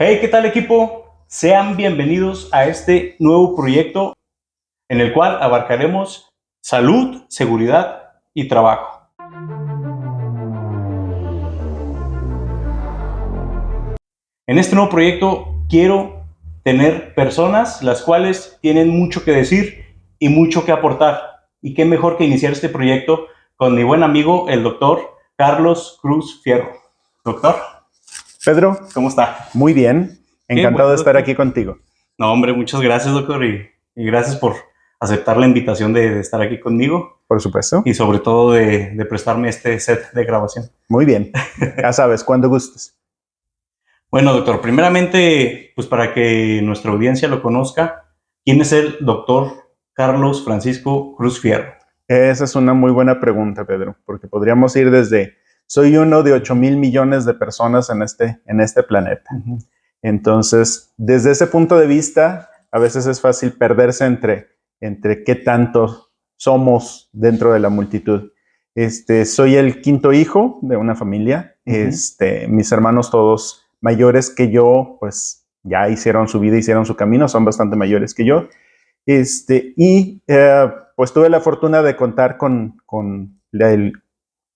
Hey, ¿qué tal equipo? Sean bienvenidos a este nuevo proyecto en el cual abarcaremos salud, seguridad y trabajo. En este nuevo proyecto quiero tener personas las cuales tienen mucho que decir y mucho que aportar. Y qué mejor que iniciar este proyecto con mi buen amigo, el doctor Carlos Cruz Fierro. Doctor, Pedro, ¿cómo está? muy bien. Qué Encantado bueno, de estar doctor. aquí contigo. No, hombre, muchas gracias, doctor, y gracias por aceptar la invitación de estar aquí conmigo Por supuesto. y sobre todo de prestarme este set de grabación. Muy bien. Ya sabes, cuando gustes. Bueno, doctor, primeramente, pues para que nuestra audiencia lo conozca, ¿quién es el doctor Carlos Francisco Cruz Fierro? Esa es una muy buena pregunta, Pedro, porque podríamos ir desde, soy uno de 8,000 millones de personas en este planeta. Entonces, desde ese punto de vista, a veces es fácil perderse entre qué tanto somos dentro de la multitud. Soy el quinto hijo de una familia. Mis hermanos todos mayores que yo, pues ya hicieron su vida, hicieron su camino, son bastante mayores que yo. Pues tuve la fortuna de contar con el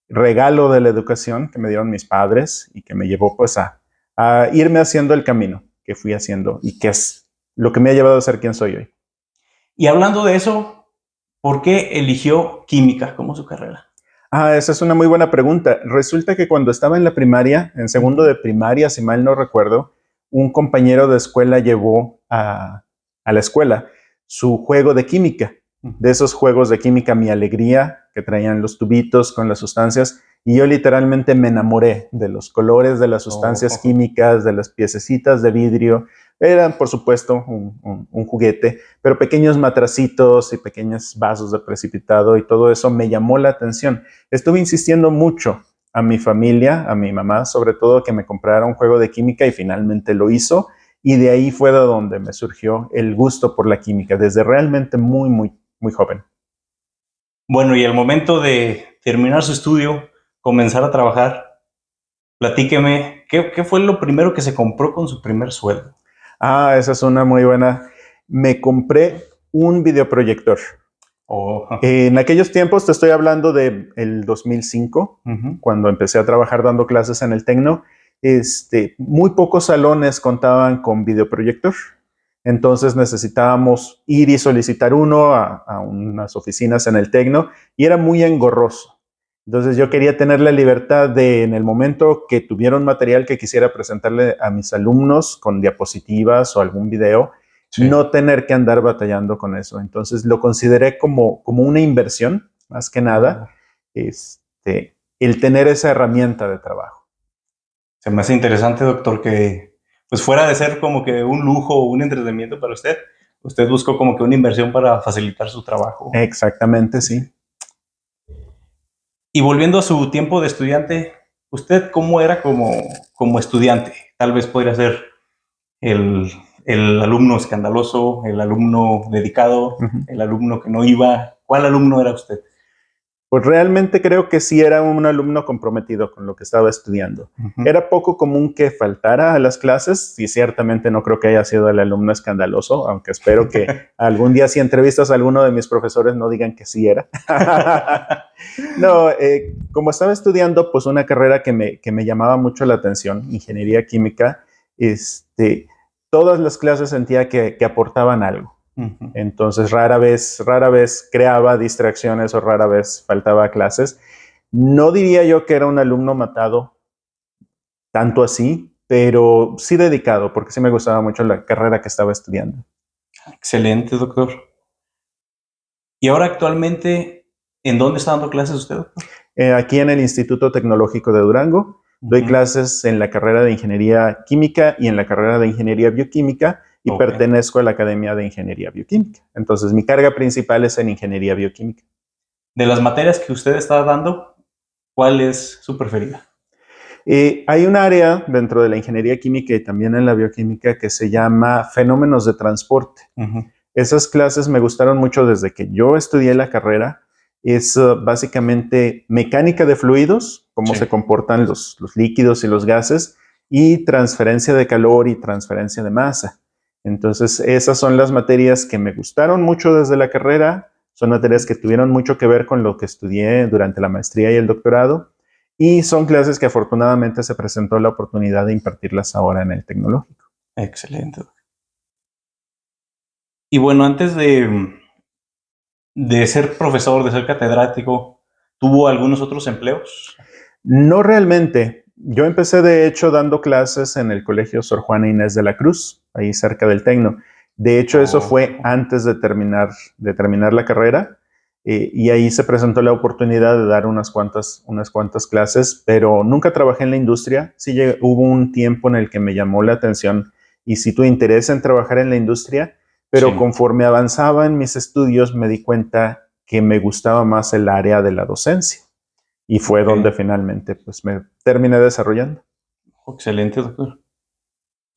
regalo de la educación que me dieron mis padres y que me llevó pues a irme haciendo el camino que fui haciendo y que es lo que me ha llevado a ser quien soy hoy. Y hablando de eso, ¿por qué eligió química como su carrera? Esa es una muy buena pregunta. Resulta que cuando estaba en la primaria, en segundo de primaria, si mal no recuerdo, un compañero de escuela llevó a la escuela su juego de química. De esos juegos de química, Mi Alegría, que traían los tubitos con las sustancias, y yo literalmente me enamoré de los colores de las sustancias químicas, de las piececitas de vidrio. Eran, por supuesto, un juguete, pero pequeños matracitos y pequeños vasos de precipitado y todo eso me llamó la atención. Estuve insistiendo mucho a mi familia, a mi mamá, sobre todo, que me comprara un juego de química y finalmente lo hizo. Y de ahí fue de donde me surgió el gusto por la química, desde realmente muy, muy, muy joven. Bueno, y al momento de terminar su estudio, comenzar a trabajar, platíqueme, ¿qué fue lo primero que se compró con su primer sueldo? Esa es una muy buena. Me compré un videoproyector. En aquellos tiempos, te estoy hablando del 2005, cuando empecé a trabajar dando clases en el Tecno. Muy pocos salones contaban con videoproyector. Entonces necesitábamos ir y solicitar uno a unas oficinas en el Tecno y era muy engorroso. Entonces yo quería tener la libertad de, en el momento que tuviera un material que quisiera presentarle a mis alumnos con diapositivas o algún video, no tener que andar batallando con eso. Entonces lo consideré como una inversión, más que nada, el tener esa herramienta de trabajo. Se me hace interesante, doctor, que pues fuera de ser como que un lujo o un entretenimiento para usted, usted buscó como que una inversión para facilitar su trabajo. Exactamente, sí. Y volviendo a su tiempo de estudiante, ¿usted cómo era como estudiante? Tal vez podría ser el, el alumno escandaloso, el alumno dedicado, el alumno que no iba. ¿Cuál alumno era usted? Pues realmente creo que sí era un alumno comprometido con lo que estaba estudiando. Era poco común que faltara a las clases y ciertamente no creo que haya sido el alumno escandaloso, aunque espero que algún día si entrevistas a alguno de mis profesores no digan que sí era. No, como estaba estudiando pues una carrera que me llamaba mucho la atención, ingeniería química, todas las clases sentía que aportaban algo. Entonces rara vez creaba distracciones o rara vez faltaba a clases. No diría yo que era un alumno matado tanto así, pero sí dedicado, porque sí me gustaba mucho la carrera que estaba estudiando. Excelente, doctor. ¿Y ahora actualmente en dónde está dando clases usted, doctor? Aquí en el Instituto Tecnológico de Durango. Doy clases en la carrera de Ingeniería Química y en la carrera de Ingeniería Bioquímica y pertenezco a la Academia de Ingeniería Bioquímica. Entonces, mi carga principal es en Ingeniería Bioquímica. De las materias que usted está dando, ¿cuál es su preferida? Hay un área dentro de la Ingeniería Química y también en la Bioquímica que se llama Fenómenos de Transporte. Esas clases me gustaron mucho desde que yo estudié la carrera. Es básicamente mecánica de fluidos, cómo se comportan los líquidos y los gases, y transferencia de calor y transferencia de masa. Entonces, esas son las materias que me gustaron mucho desde la carrera, son materias que tuvieron mucho que ver con lo que estudié durante la maestría y el doctorado, y son clases que afortunadamente se presentó la oportunidad de impartirlas ahora en el tecnológico. Excelente. Y bueno, antes de ser profesor, de ser catedrático, ¿tuvo algunos otros empleos? No realmente. Yo empecé, de hecho, dando clases en el Colegio Sor Juana Inés de la Cruz, ahí cerca del Tecno. De hecho, eso fue antes de terminar la carrera, y ahí se presentó la oportunidad de dar unas cuantas clases, pero nunca trabajé en la industria. Sí hubo un tiempo en el que me llamó la atención y sí tuve interés en trabajar en la industria, pero Sí. conforme avanzaba en mis estudios me di cuenta que me gustaba más el área de la docencia. Y fue donde finalmente pues, me terminé desarrollando. Excelente, doctor.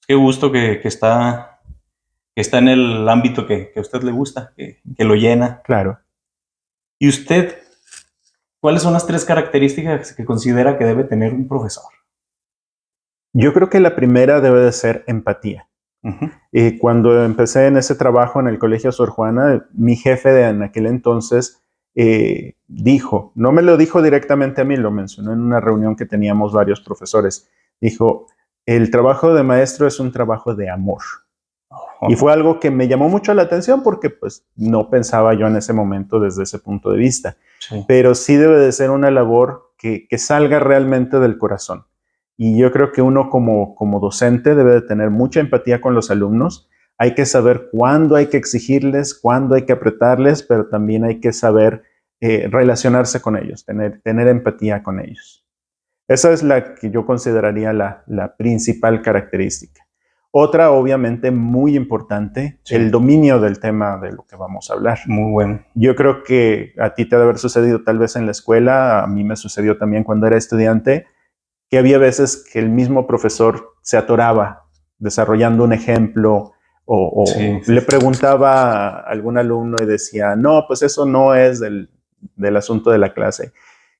Qué gusto que está en el ámbito que a usted le gusta, que lo llena. Claro. ¿Y usted, cuáles son las 3 características que considera que debe tener un profesor? Yo creo que la primera debe de ser empatía. Cuando empecé en ese trabajo en el Colegio Sor Juana, mi jefe en aquel entonces dijo, no me lo dijo directamente a mí, lo mencionó en una reunión que teníamos varios profesores, dijo, el trabajo de maestro es un trabajo de amor. Y fue algo que me llamó mucho la atención porque pues no pensaba yo en ese momento desde ese punto de vista. Sí. Pero sí debe de ser una labor que salga realmente del corazón. Y yo creo que uno como docente debe de tener mucha empatía con los alumnos. Hay que saber cuándo hay que exigirles, cuándo hay que apretarles, pero también hay que saber relacionarse con ellos, tener empatía con ellos. Esa es la que yo consideraría la principal característica. Otra, obviamente, muy importante, Sí. el dominio del tema de lo que vamos a hablar. Muy bueno. Yo creo que a ti te debe haber sucedido tal vez en la escuela, a mí me sucedió también cuando era estudiante, que había veces que el mismo profesor se atoraba desarrollando un ejemplo o le preguntaba a algún alumno y decía, no, pues eso no es del asunto de la clase.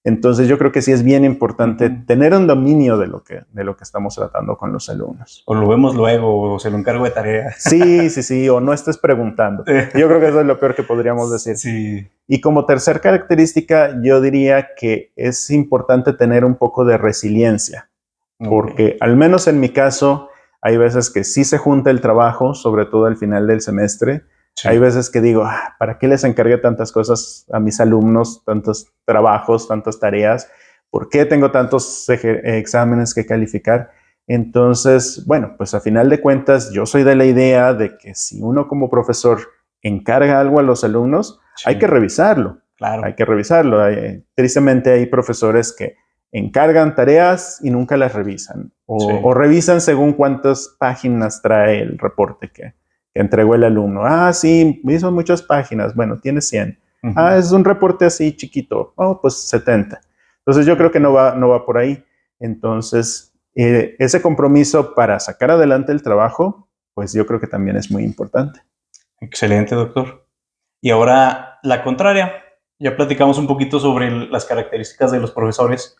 Entonces yo creo que sí es bien importante tener un dominio de lo que estamos tratando con los alumnos. O lo vemos luego, o se lo encargo de tarea. Sí, o no estés preguntando. Yo creo que eso es lo peor que podríamos decir. Sí. Y como tercer característica, yo diría que es importante tener un poco de resiliencia, porque al menos en mi caso, hay veces que sí se junta el trabajo, sobre todo al final del semestre. Sí. Hay veces que digo, ¿para qué les encargué tantas cosas a mis alumnos, tantos trabajos, tantas tareas? ¿Por qué tengo tantos exámenes que calificar? Entonces, bueno, pues a final de cuentas, yo soy de la idea de que si uno como profesor encarga algo a los alumnos, hay que revisarlo. Claro. Hay que revisarlo. Tristemente hay profesores que encargan tareas y nunca las revisan. O revisan según cuántas páginas trae el reporte que entregó el alumno. Sí, hizo muchas páginas. Bueno, tiene 100. Es un reporte así chiquito. Pues 70. Entonces yo creo que no va por ahí. Entonces, ese compromiso para sacar adelante el trabajo, pues yo creo que también es muy importante. Excelente, doctor. Y ahora la contraria. Ya platicamos un poquito sobre las características de los profesores.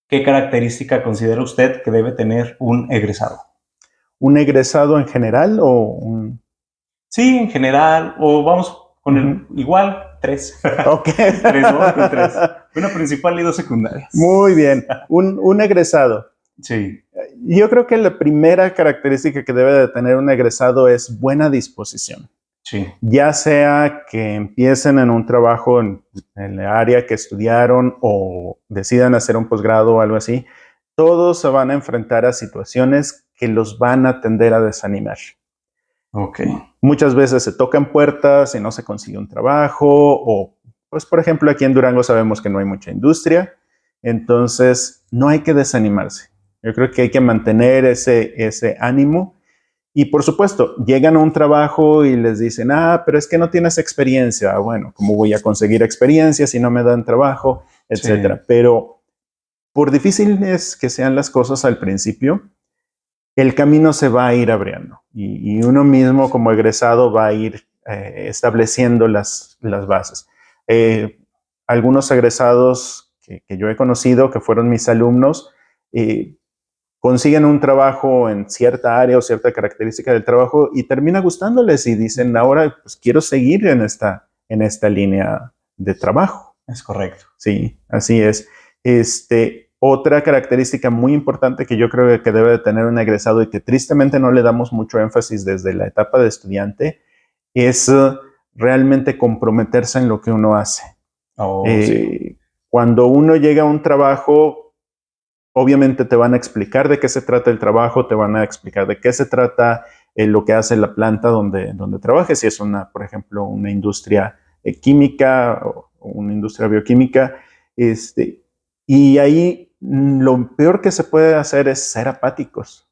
¿Qué característica considera usted que debe tener un egresado? ¿Un egresado en general o un...? Sí, en general. O vamos con el igual, 3. Ok. 3, vamos con 3. Una principal y 2 secundarias. Muy bien. Un egresado. Sí. Yo creo que la primera característica que debe de tener un egresado es buena disposición. Sí. Ya sea que empiecen en un trabajo en el área que estudiaron o decidan hacer un posgrado o algo así, todos se van a enfrentar a situaciones que los van a tender a desanimar. Ok. Muchas veces se tocan puertas y no se consigue un trabajo o, pues, por ejemplo, aquí en Durango sabemos que no hay mucha industria, entonces no hay que desanimarse. Yo creo que hay que mantener ese ánimo. Y por supuesto, llegan a un trabajo y les dicen, pero es que no tienes experiencia. Bueno, ¿cómo voy a conseguir experiencia si no me dan trabajo? Etcétera. Sí. Pero por difíciles que sean las cosas al principio, el camino se va a ir abriendo. Y uno mismo como egresado va a ir estableciendo las bases. Algunos egresados que yo he conocido, que fueron mis alumnos, consiguen un trabajo en cierta área o cierta característica del trabajo y termina gustándoles y dicen, ahora pues quiero seguir en esta línea de trabajo. Es correcto. Sí, así es. Otra característica muy importante que yo creo que debe de tener un egresado y que tristemente no le damos mucho énfasis desde la etapa de estudiante es realmente comprometerse en lo que uno hace. Sí. Cuando uno llega a un trabajo, obviamente te van a explicar de qué se trata el trabajo, te van a explicar de qué se trata lo que hace la planta donde trabajes, si es por ejemplo, una industria química o una industria bioquímica. Y ahí lo peor que se puede hacer es ser apáticos.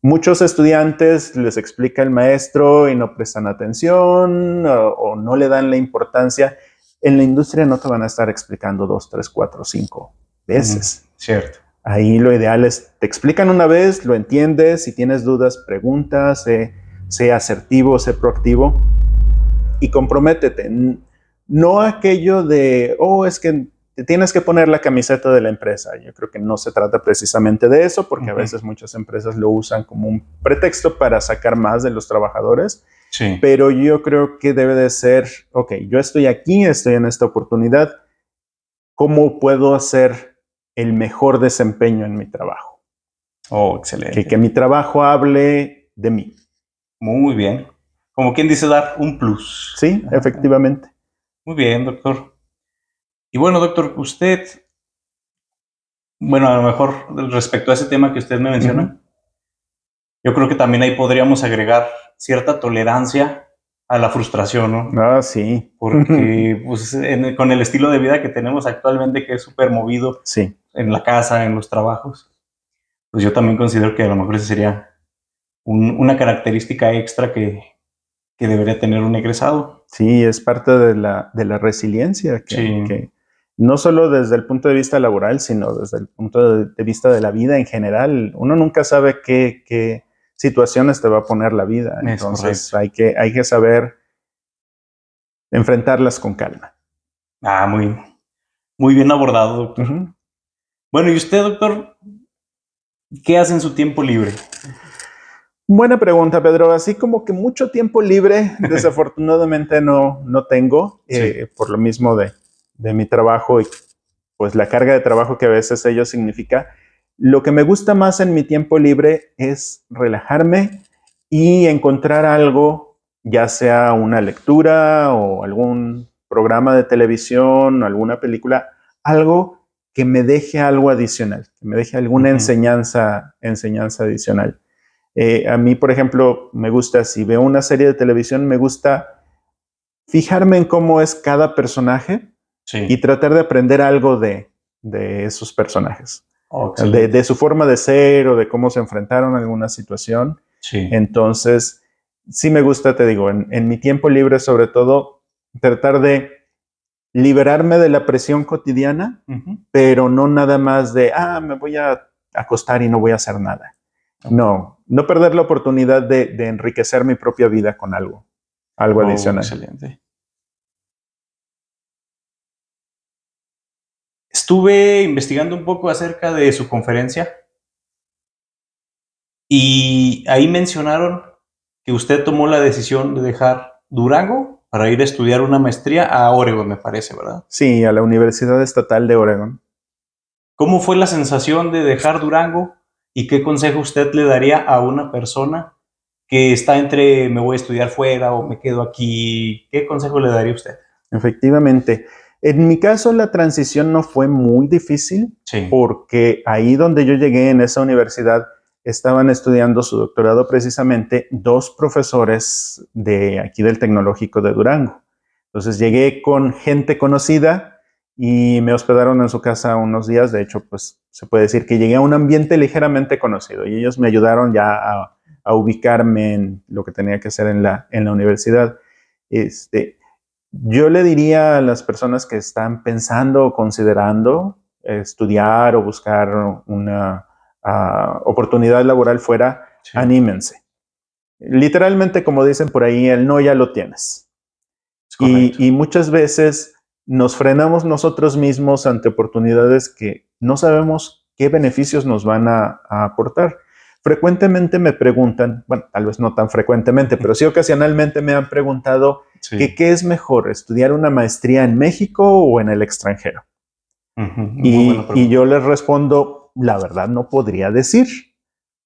Muchos estudiantes les explica el maestro y no prestan atención o no le dan la importancia. En la industria no te van a estar explicando 2, 3, 4, 5 veces. Cierto. Ahí lo ideal es, te explican una vez, lo entiendes, si tienes dudas, pregunta, sé asertivo, sé proactivo y comprométete. No aquello de, es que te tienes que poner la camiseta de la empresa. Yo creo que no se trata precisamente de eso, porque a veces muchas empresas lo usan como un pretexto para sacar más de los trabajadores. Sí. Pero yo creo que debe de ser, yo estoy aquí, estoy en esta oportunidad, ¿cómo puedo hacer el mejor desempeño en mi trabajo? Excelente. Que mi trabajo hable de mí. Muy bien. Como quien dice, dar un plus. Sí, efectivamente. Muy bien, doctor. Y bueno, doctor, usted, bueno, a lo mejor respecto a ese tema que usted me menciona, yo creo que también ahí podríamos agregar cierta tolerancia a la frustración, ¿no? Sí. Porque pues, con el estilo de vida que tenemos actualmente, que es súper movido sí. En la casa, en los trabajos, pues yo también considero que a lo mejor esa sería una característica extra que debería tener un egresado. Sí, es parte de la resiliencia, que no solo desde el punto de vista laboral, sino desde el punto de vista de la vida en general. Uno nunca sabe qué situaciones te va a poner la vida. Entonces hay que saber enfrentarlas con calma. Muy bien abordado, doctor. Bueno, ¿y usted, doctor, qué hace en su tiempo libre? Buena pregunta, Pedro. Así como que mucho tiempo libre, desafortunadamente no tengo, por lo mismo de mi trabajo y pues la carga de trabajo que a veces ello significa. Lo que me gusta más en mi tiempo libre es relajarme y encontrar algo, ya sea una lectura o algún programa de televisión o alguna película, algo que me deje algo adicional, que me deje alguna enseñanza adicional. A mí, por ejemplo, me gusta, si veo una serie de televisión, me gusta fijarme en cómo es cada personaje y tratar de aprender algo de esos personajes. De su forma de ser o de cómo se enfrentaron a alguna situación. Entonces, sí me gusta, te digo, en mi tiempo libre, sobre todo, tratar de liberarme de la presión cotidiana, pero no nada más de, me voy a acostar y no voy a hacer nada. No perder la oportunidad de enriquecer mi propia vida con algo adicional. Excelente. Estuve investigando un poco acerca de su conferencia y ahí mencionaron que usted tomó la decisión de dejar Durango para ir a estudiar una maestría a Oregon, me parece, ¿verdad? Sí, a la Universidad Estatal de Oregon. ¿Cómo fue la sensación de dejar Durango y qué consejo usted le daría a una persona que está entre me voy a estudiar fuera o me quedo aquí? ¿Qué consejo le daría usted? Efectivamente. En mi caso, la transición no fue muy difícil porque ahí donde yo llegué en esa universidad estaban estudiando su doctorado precisamente 2 profesores de aquí del Tecnológico de Durango. Entonces llegué con gente conocida y me hospedaron en su casa unos días. De hecho, pues se puede decir que llegué a un ambiente ligeramente conocido y ellos me ayudaron ya a ubicarme en lo que tenía que hacer en la universidad. Yo le diría a las personas que están pensando o considerando estudiar o buscar una oportunidad laboral fuera, anímense. Literalmente, como dicen por ahí, el no ya lo tienes. Y muchas veces nos frenamos nosotros mismos ante oportunidades que no sabemos qué beneficios nos van a aportar. Frecuentemente me preguntan, bueno, tal vez no tan frecuentemente, pero sí ocasionalmente me han preguntado que qué es mejor, estudiar una maestría en México o en el extranjero. Y yo les respondo, la verdad no podría decir,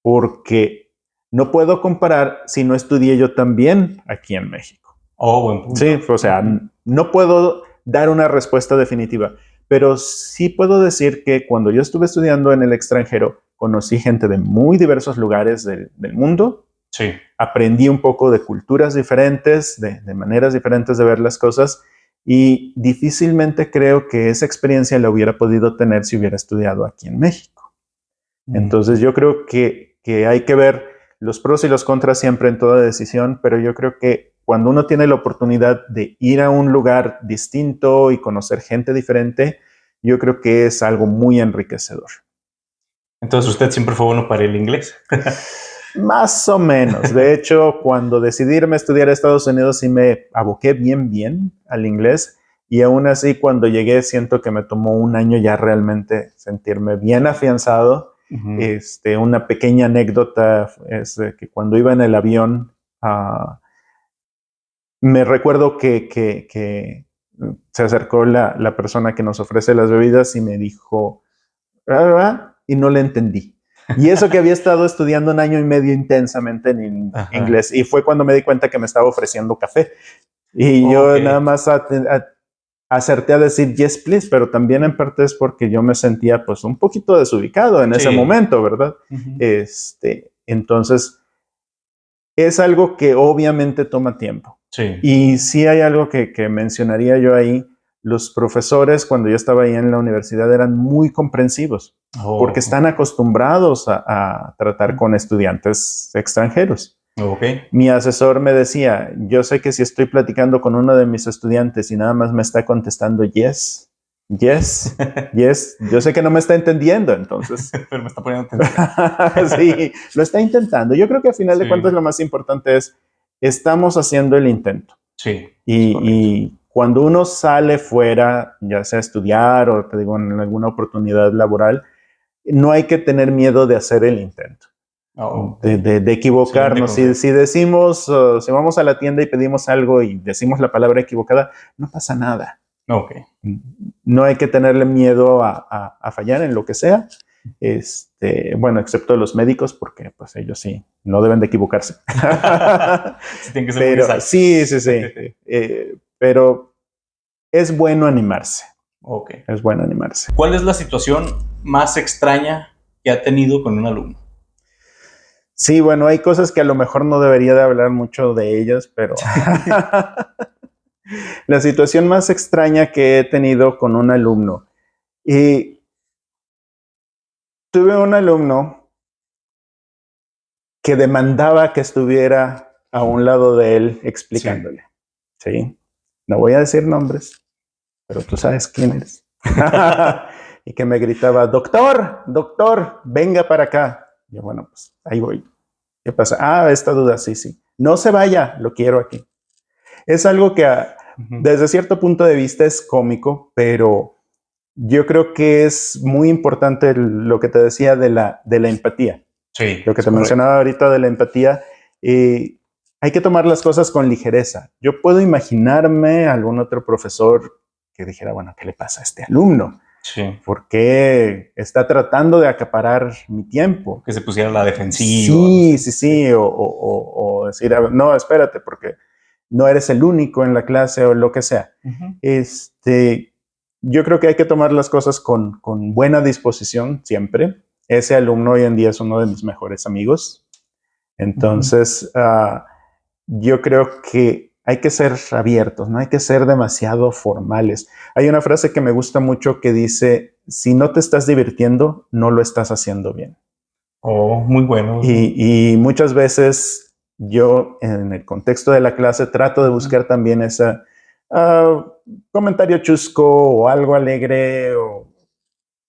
porque no puedo comparar si no estudié yo también aquí en México. Buen punto. Sí, o sea, no puedo dar una respuesta definitiva, pero sí puedo decir que cuando yo estuve estudiando en el extranjero, conocí gente de muy diversos lugares del mundo. Sí. Aprendí un poco de culturas diferentes, de maneras diferentes de ver las cosas, y difícilmente creo que esa experiencia la hubiera podido tener si hubiera estudiado aquí en México. Entonces yo creo que hay que ver los pros y los contras siempre en toda decisión, pero yo creo que cuando uno tiene la oportunidad de ir a un lugar distinto y conocer gente diferente, yo creo que es algo muy enriquecedor. Entonces usted siempre fue bueno para el inglés. Más o menos. De hecho, cuando decidí irme a estudiar a Estados Unidos, sí me aboqué bien al inglés. Y aún así, cuando llegué, siento que me tomó un año ya realmente sentirme bien afianzado. Una pequeña anécdota es que cuando iba en el avión, me recuerdo que se acercó la persona que nos ofrece las bebidas y me dijo, y no le entendí. Y eso que había estado estudiando un año y medio intensamente en inglés. Y fue cuando me di cuenta que me estaba ofreciendo café. Y yo nada más acerté a decir yes, please, pero también en parte es porque yo me sentía pues un poquito desubicado en ese momento, ¿verdad? Entonces, es algo que obviamente toma tiempo. Sí. Y sí hay algo que mencionaría yo ahí. Los profesores, cuando yo estaba ahí en la universidad, eran muy comprensivos porque están acostumbrados a tratar con estudiantes extranjeros. Mi asesor me decía, yo sé que si estoy platicando con uno de mis estudiantes y nada más me está contestando yes, yo sé que no me está entendiendo, entonces. Pero me está poniendo atención. Sí, lo está intentando. Yo creo que al final de cuentas lo más importante es, estamos haciendo el intento. Sí. Y cuando uno sale fuera, ya sea a estudiar o te digo en alguna oportunidad laboral, no hay que tener miedo de hacer el intento. De equivocarnos. Si decimos, si vamos a la tienda y pedimos algo y decimos la palabra equivocada, no pasa nada. No hay que tenerle miedo a fallar en lo que sea. Bueno, excepto los médicos, porque pues ellos sí, no deben de equivocarse. Tienen que ser muy exactos. Sí. Pero es bueno animarse. Es bueno animarse. ¿Cuál es la situación más extraña que ha tenido con un alumno? Sí, bueno, hay cosas que a lo mejor no debería de hablar mucho de ellas, pero la situación más extraña que he tenido con un alumno. Y tuve un alumno que demandaba que estuviera a un lado de él explicándole. Sí. No voy a decir nombres, pero tú sabes quién eres. Y que me gritaba, doctor, venga para acá. Y yo, bueno, pues ahí voy. ¿Qué pasa? Esta duda, sí. No se vaya, lo quiero aquí. Es algo que desde cierto punto de vista es cómico, pero yo creo que es muy importante lo que te decía de la empatía. Sí. Lo que te mencionaba ahorita de la empatía. Hay que tomar las cosas con ligereza. Yo puedo imaginarme algún otro profesor que dijera, bueno, ¿qué le pasa a este alumno? Sí. ¿Por qué está tratando de acaparar mi tiempo? Que se pusiera a la defensiva. Sí. O decir, no, espérate, porque no eres el único en la clase o lo que sea. Yo creo que hay que tomar las cosas con buena disposición siempre. Ese alumno hoy en día es uno de mis mejores amigos. Entonces, yo creo que hay que ser abiertos, no hay que ser demasiado formales. Hay una frase que me gusta mucho que dice, si no te estás divirtiendo, no lo estás haciendo bien. Muy bueno. Y muchas veces yo, en el contexto de la clase, trato de buscar también ese comentario chusco o algo alegre o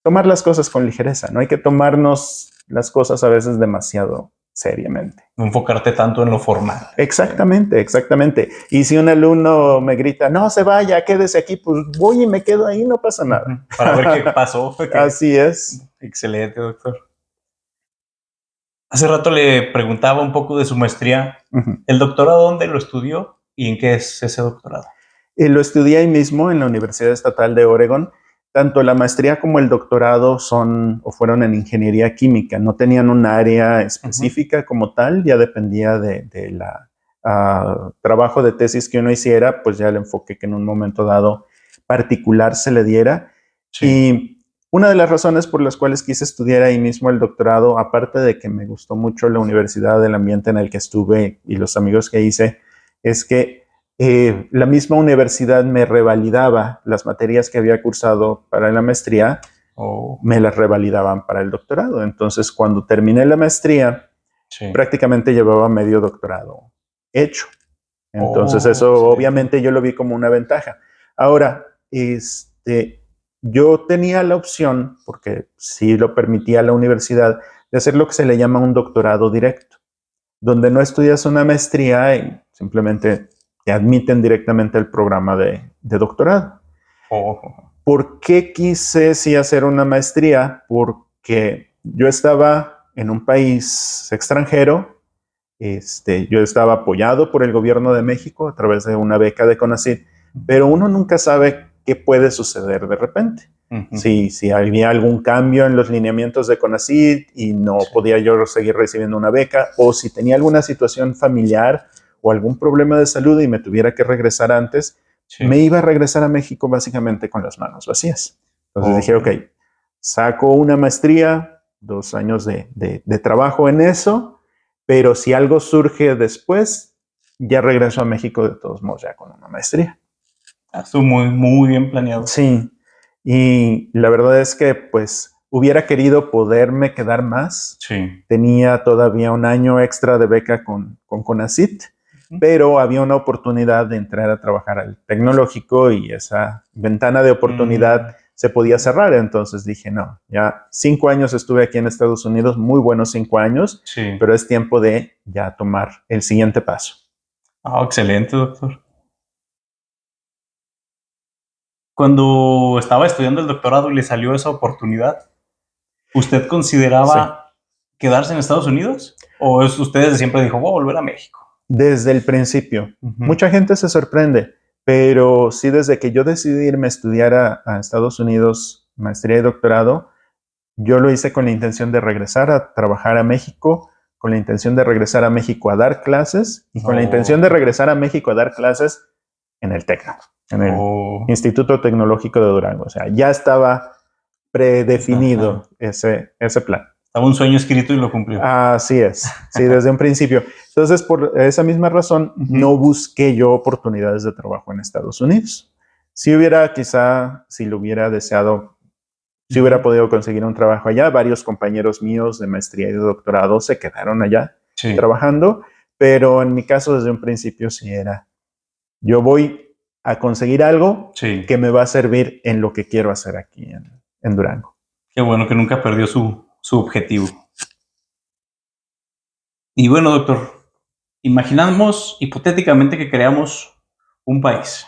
tomar las cosas con ligereza. No hay que tomarnos las cosas a veces demasiado seriamente. No enfocarte tanto en lo formal. Exactamente, exactamente. Y si un alumno me grita, no se vaya, quédese aquí, pues voy y me quedo ahí, no pasa nada. Para ver qué pasó. Así es. Excelente, doctor. Hace rato le preguntaba un poco de su maestría. Uh-huh. ¿El doctorado dónde lo estudió y en qué es ese doctorado? Lo estudié ahí mismo en la Universidad Estatal de Oregon. Tanto la maestría como el doctorado fueron en ingeniería química. No tenían un área específica como tal, ya dependía de la trabajo de tesis que uno hiciera, pues ya el enfoque que en un momento dado particular se le diera. Sí. Y una de las razones por las cuales quise estudiar ahí mismo el doctorado, aparte de que me gustó mucho la universidad, el ambiente en el que estuve y los amigos que hice, es que la misma universidad me revalidaba las materias que había cursado para la maestría, me las revalidaban para el doctorado. Entonces, cuando terminé la maestría, prácticamente llevaba medio doctorado hecho. Entonces, eso obviamente yo lo vi como una ventaja. Ahora, yo tenía la opción, porque sí lo permitía la universidad, de hacer lo que se le llama un doctorado directo, donde no estudias una maestría y simplemente te admiten directamente al programa de doctorado. ¿Por qué quise sí hacer una maestría? Porque yo estaba en un país extranjero, yo estaba apoyado por el gobierno de México a través de una beca de CONACYT, pero uno nunca sabe qué puede suceder de repente. Uh-huh. Si había algún cambio en los lineamientos de CONACYT y no podía yo seguir recibiendo una beca, o si tenía alguna situación familiar o algún problema de salud y me tuviera que regresar antes, me iba a regresar a México básicamente con las manos vacías. Entonces dije, ok, saco una maestría, 2 años de trabajo en eso, pero si algo surge después, ya regreso a México de todos modos ya con una maestría. Estuvo muy, muy bien planeado. Sí, y la verdad es que pues hubiera querido poderme quedar más. Sí. Tenía todavía un año extra de beca con CONACYT, pero había una oportunidad de entrar a trabajar al tecnológico y esa ventana de oportunidad se podía cerrar. Entonces dije, no, ya 5 años estuve aquí en Estados Unidos, muy buenos 5 años, pero es tiempo de ya tomar el siguiente paso. Excelente, doctor. Cuando estaba estudiando el doctorado y le salió esa oportunidad, ¿usted consideraba quedarse en Estados Unidos? ¿O usted siempre dijo, voy a volver a México? Desde el principio. Mucha gente se sorprende, pero sí, desde que yo decidí irme a estudiar a Estados Unidos, maestría y doctorado, yo lo hice con la intención de regresar a trabajar a México, con la intención de regresar a México a dar clases y con la intención de regresar a México a dar clases en el TECNO, en el Instituto Tecnológico de Durango. O sea, ya estaba predefinido ese plan. Estaba un sueño escrito y lo cumplió. Así es, sí, desde un principio. Entonces, por esa misma razón, no busqué yo oportunidades de trabajo en Estados Unidos. Si hubiera, quizá, si lo hubiera deseado, si hubiera podido conseguir un trabajo allá, varios compañeros míos de maestría y de doctorado se quedaron allá trabajando, pero en mi caso, desde un principio, sí era, yo voy a conseguir algo que me va a servir en lo que quiero hacer aquí en Durango. Qué bueno que nunca perdió su objetivo. Y bueno, doctor, imaginamos hipotéticamente que creamos un país.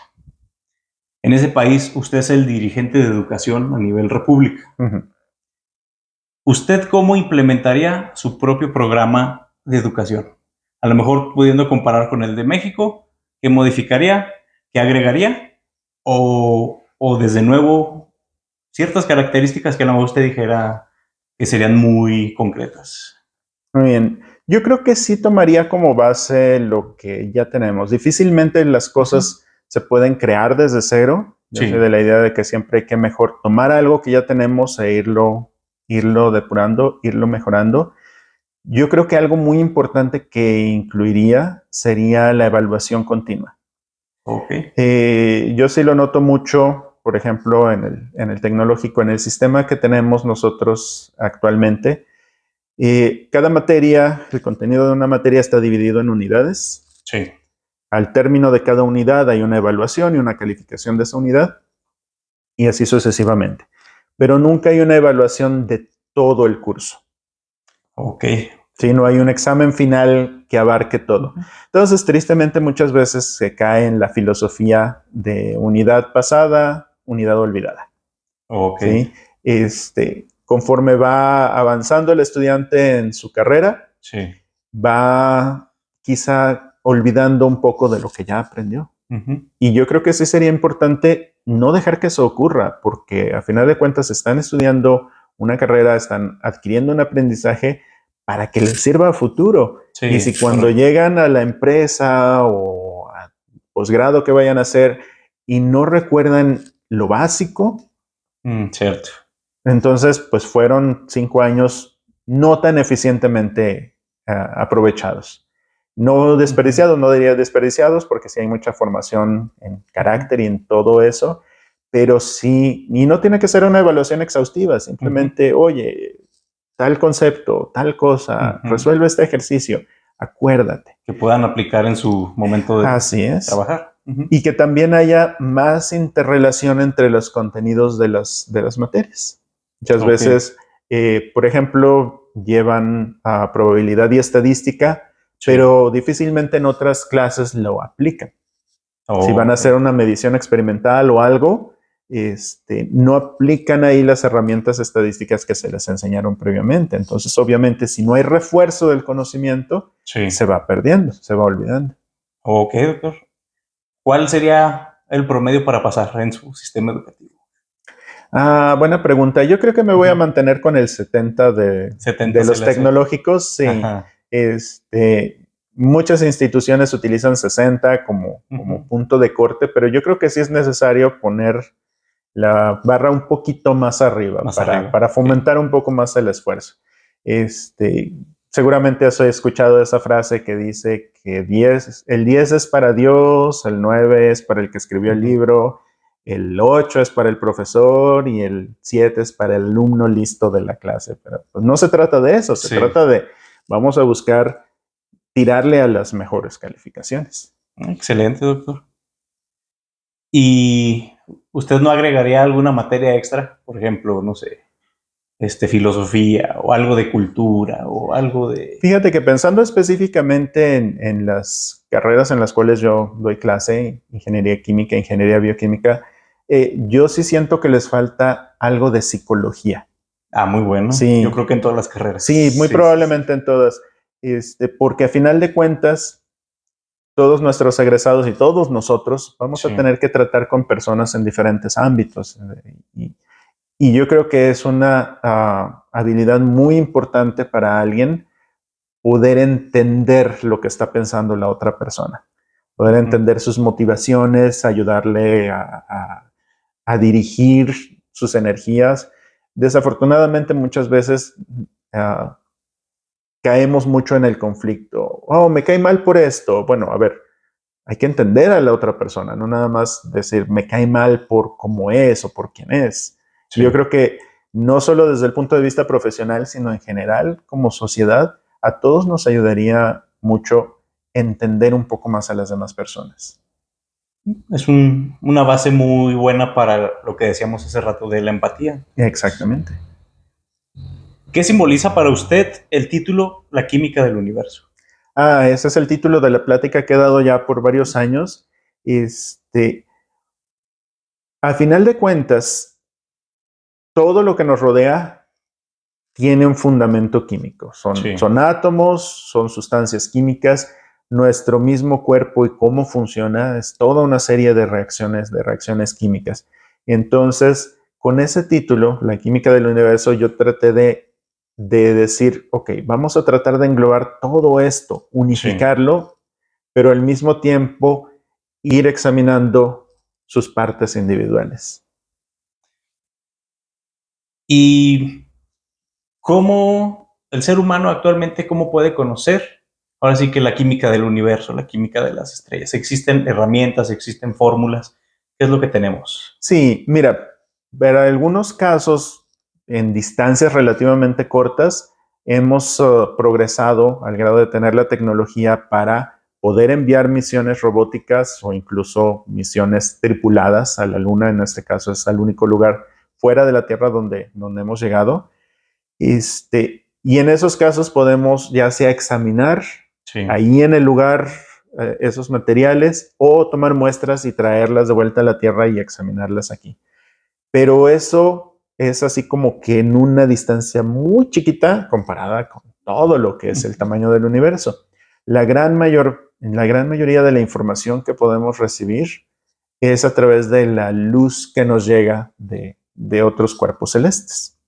En ese país, usted es el dirigente de educación a nivel república. ¿Usted cómo implementaría su propio programa de educación? A lo mejor pudiendo comparar con el de México, ¿qué modificaría? ¿Qué agregaría? O desde nuevo, ciertas características que a lo mejor usted dijera que serían muy concretas. Muy bien. Yo creo que sí tomaría como base lo que ya tenemos. Difícilmente las cosas se pueden crear desde cero. Yo soy de la idea de que siempre hay que mejor tomar algo que ya tenemos e irlo depurando, irlo mejorando. Yo creo que algo muy importante que incluiría sería la evaluación continua. Yo sí lo noto mucho, por ejemplo, en el tecnológico, en el sistema que tenemos nosotros actualmente. Cada materia, el contenido de una materia está dividido en unidades. Al término de cada unidad hay una evaluación y una calificación de esa unidad, y así sucesivamente. Pero nunca hay una evaluación de todo el curso. Sí, no hay un examen final que abarque todo. Entonces, tristemente, muchas veces se cae en la filosofía de unidad pasada, unidad olvidada. Ok. ¿Sí? Conforme va avanzando el estudiante en su carrera, Sí. va quizá olvidando un poco de lo que ya aprendió. Y yo creo que sí sería importante no dejar que eso ocurra, porque a final de cuentas están estudiando una carrera, están adquiriendo un aprendizaje para que les sirva a futuro. Sí, y si cuando correcto. llegan a la empresa o a posgrado que vayan a hacer y no recuerdan lo básico, Cierto. entonces pues fueron 5 años no tan eficientemente aprovechados. No desperdiciados, no diría desperdiciados, porque sí hay mucha formación en carácter y en todo eso, pero sí, y no tiene que ser una evaluación exhaustiva, simplemente, oye, tal concepto, tal cosa, resuelve este ejercicio, acuérdate. Que puedan aplicar en su momento de Así es. trabajar. Y que también haya más interrelación entre los contenidos de las materias. Muchas Ok. veces, por ejemplo, llevan a probabilidad y estadística, Sí. pero difícilmente en otras clases lo aplican. Si van a Ok. hacer una medición experimental o algo, no aplican ahí las herramientas estadísticas que se les enseñaron previamente. Entonces, obviamente, si no hay refuerzo del conocimiento, Sí. se va perdiendo, se va olvidando. Ok, doctor. ¿Cuál sería el promedio para pasar en su sistema educativo? Buena pregunta. Yo creo que me voy a mantener con el 70 de 70 se los le hace. tecnológicos. Sí. Ajá. Muchas instituciones utilizan 60 como punto de corte, pero yo creo que sí es necesario poner la barra un poquito más arriba Más arriba. para fomentar un poco más el esfuerzo. Seguramente has escuchado esa frase que dice que el 10 es para Dios, el 9 es para el que escribió el libro, el 8 es para el profesor y el 7 es para el alumno listo de la clase. Pero pues, no se trata de eso, se trata de vamos a buscar tirarle a las mejores calificaciones. Excelente, doctor. ¿Y usted no agregaría alguna materia extra? Por ejemplo, no sé, filosofía o algo de cultura o algo de... Fíjate que pensando específicamente en las carreras en las cuales yo doy clase, ingeniería química, ingeniería bioquímica, yo sí siento que les falta algo de psicología. Muy bueno. Sí. Yo creo que en todas las carreras. Sí, muy probablemente en todas. Porque a final de cuentas, todos nuestros egresados y todos nosotros vamos a tener que tratar con personas en diferentes ámbitos. Y yo creo que es una habilidad muy importante para alguien poder entender lo que está pensando la otra persona, poder entender sus motivaciones, ayudarle a dirigir sus energías. Desafortunadamente muchas veces caemos mucho en el conflicto. Oh, me cae mal por esto. Bueno, a ver, hay que entender a la otra persona, no nada más decir me cae mal por cómo es o por quién es. Sí. Yo creo que no solo desde el punto de vista profesional, sino en general como sociedad, a todos nos ayudaría mucho entender un poco más a las demás personas. Es una base muy buena para lo que decíamos hace rato de la empatía. Exactamente. ¿Qué simboliza para usted el título La química del universo? Ese es el título de la plática que he dado ya por varios años. A final de cuentas, todo lo que nos rodea tiene un fundamento químico. Son átomos, son sustancias químicas. Nuestro mismo cuerpo y cómo funciona es toda una serie de reacciones químicas. Entonces, con ese título, La química del universo, yo traté de decir, ok, vamos a tratar de englobar todo esto, unificarlo, pero al mismo tiempo ir examinando sus partes individuales. ¿Y cómo el ser humano actualmente, cómo puede conocer? Ahora sí que la química del universo, la química de las estrellas. ¿Existen herramientas, existen fórmulas? ¿Qué es lo que tenemos? Sí, mira, para algunos casos en distancias relativamente cortas, hemos progresado al grado de tener la tecnología para poder enviar misiones robóticas o incluso misiones tripuladas a la Luna. En este caso es el único lugar fuera de la Tierra donde hemos llegado. Y en esos casos podemos ya sea examinar Sí. ahí en el lugar esos materiales o tomar muestras y traerlas de vuelta a la Tierra y examinarlas aquí. Pero eso es así como que en una distancia muy chiquita comparada con todo lo que es el tamaño del universo. La gran mayoría de la información que podemos recibir es a través de la luz que nos llega de otros cuerpos celestes.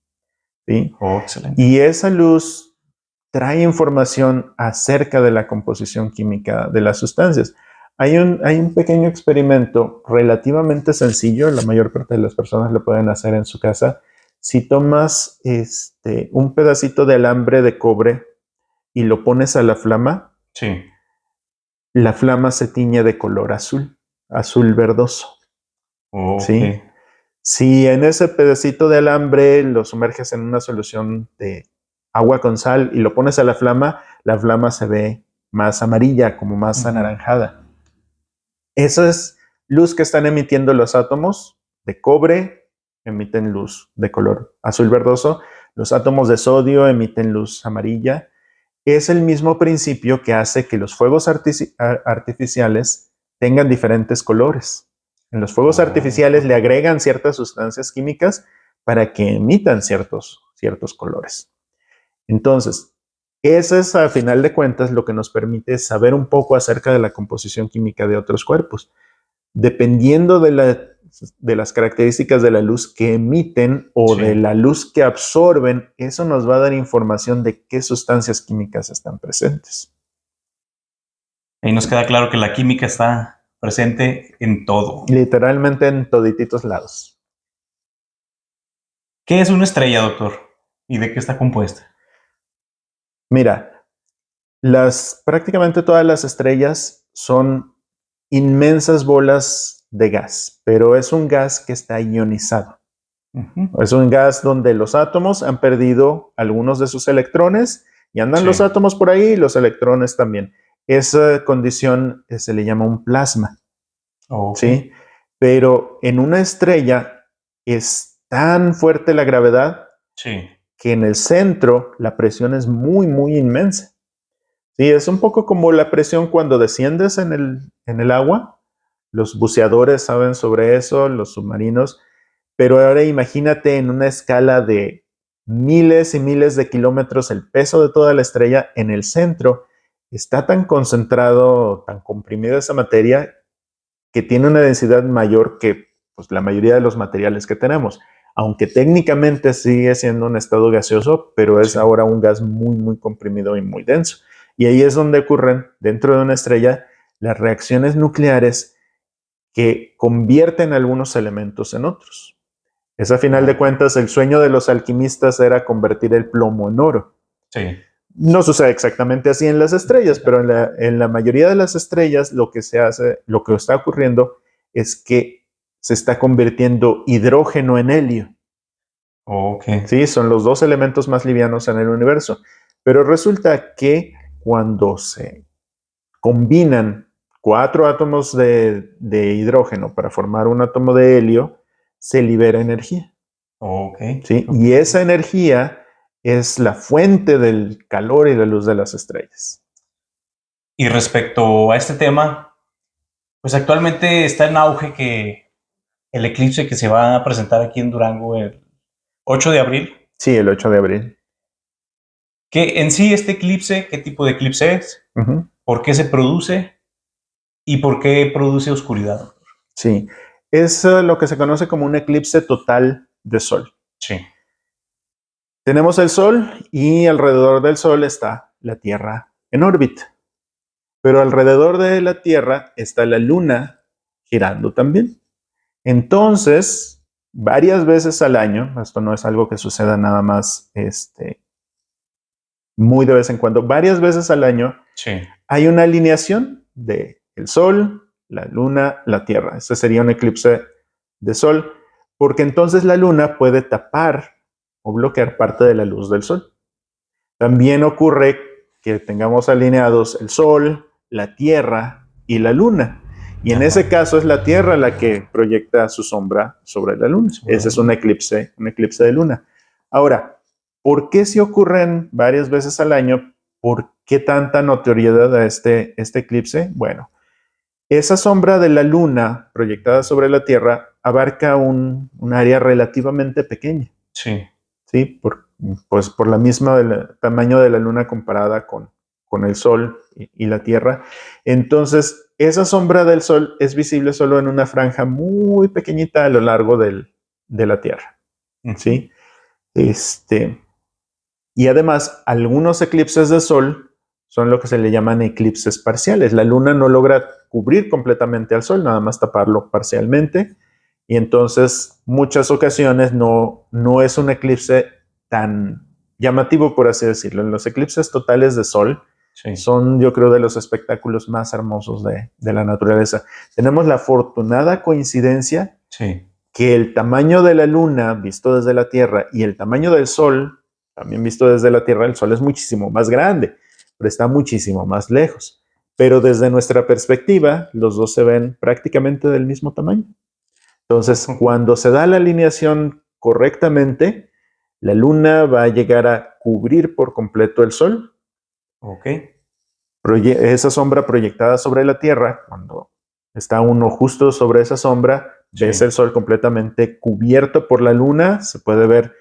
¿Sí? Oh, excelente. Y esa luz trae información acerca de la composición química de las sustancias. Hay un pequeño experimento relativamente sencillo, la mayor parte de las personas lo pueden hacer en su casa. Si tomas un pedacito de alambre de cobre y lo pones a la flama, Sí. la flama se tiñe de color azul, azul verdoso. Oh, ¿Sí? ok. Si en ese pedacito de alambre lo sumerges en una solución de agua con sal y lo pones a la flama se ve más amarilla, como más anaranjada. Esa es luz que están emitiendo los átomos de cobre, emiten luz de color azul verdoso. Los átomos de sodio emiten luz amarilla. Es el mismo principio que hace que los fuegos artificiales tengan diferentes colores. En los fuegos artificiales le agregan ciertas sustancias químicas para que emitan ciertos colores. Entonces, eso es a final de cuentas lo que nos permite saber un poco acerca de la composición química de otros cuerpos. Dependiendo de las características de la luz que emiten o de la luz que absorben, eso nos va a dar información de qué sustancias químicas están presentes. Ahí nos queda claro que la química está presente en todo. Literalmente en todititos lados. ¿Qué es una estrella, doctor? ¿Y de qué está compuesta? Mira, prácticamente todas las estrellas son inmensas bolas de gas, pero es un gas que está ionizado. Es un gas donde los átomos han perdido algunos de sus electrones y andan los átomos por ahí y los electrones también. Esa condición se le llama un plasma. ¿Sí? Pero en una estrella es tan fuerte la gravedad que en el centro la presión es muy, muy inmensa. Sí, es un poco como la presión cuando desciendes en el agua. Los buceadores saben sobre eso, los submarinos. Pero ahora imagínate en una escala de miles y miles de kilómetros el peso de toda la estrella en el centro. Está tan concentrado, tan comprimida esa materia que tiene una densidad mayor que pues, la mayoría de los materiales que tenemos. Aunque técnicamente sigue siendo un estado gaseoso, pero es ahora un gas muy, muy comprimido y muy denso. Y ahí es donde ocurren, dentro de una estrella, las reacciones nucleares que convierten algunos elementos en otros. Es a final de cuentas, el sueño de los alquimistas era convertir el plomo en oro. Sí. No sucede exactamente así en las estrellas, pero en la mayoría de las estrellas lo que está ocurriendo es que se está convirtiendo hidrógeno en helio. Sí, son los dos elementos más livianos en el universo. Pero resulta que cuando se combinan 4 átomos de hidrógeno para formar un átomo de helio, se libera energía. ¿Sí? Y esa energía es la fuente del calor y la luz de las estrellas. Y respecto a este tema, pues actualmente está en auge que el eclipse que se va a presentar aquí en Durango el 8 de abril. Sí, el 8 de abril. Que en sí este eclipse, ¿qué tipo de eclipse es? ¿Por qué se produce? ¿Y por qué produce oscuridad? Sí, es lo que se conoce como un eclipse total de Sol. Sí. Tenemos el Sol y alrededor del Sol está la Tierra en órbita. Pero alrededor de la Tierra está la Luna girando también. Entonces, varias veces al año, esto no es algo que suceda nada más muy de vez en cuando, varias veces al año hay una alineación de el Sol, la Luna, la Tierra. Ese sería un eclipse de Sol, porque entonces la Luna puede tapar o bloquear parte de la luz del Sol. También ocurre que tengamos alineados el Sol, la Tierra y la Luna. Y en ese caso es la Tierra la que proyecta su sombra sobre la Luna. Ese es un eclipse de Luna. Ahora, ¿Por qué si ocurren varias veces al año? ¿Por qué tanta notoriedad a este eclipse? Bueno, esa sombra de la luna proyectada sobre la Tierra abarca un área relativamente pequeña. Sí. ¿Sí? Pues por la misma tamaño de la luna comparada con el sol y la Tierra. Entonces, esa sombra del sol es visible solo en una franja muy pequeñita a lo largo de la Tierra. ¿Sí? Y además, algunos eclipses de sol son lo que se le llaman eclipses parciales. La luna no logra cubrir completamente al sol, nada más taparlo parcialmente. Y entonces, muchas ocasiones no es un eclipse tan llamativo, por así decirlo. Los eclipses totales de sol son, yo creo, de los espectáculos más hermosos de la naturaleza. Tenemos la afortunada coincidencia que el tamaño de la luna visto desde la Tierra y el tamaño del sol, también visto desde la Tierra, el sol es muchísimo más grande, pero está muchísimo más lejos. Pero desde nuestra perspectiva, los dos se ven prácticamente del mismo tamaño. Entonces, cuando se da la alineación correctamente, la luna va a llegar a cubrir por completo el sol. Esa sombra proyectada sobre la Tierra, cuando está uno justo sobre esa sombra, ves el sol completamente cubierto por la luna, se puede ver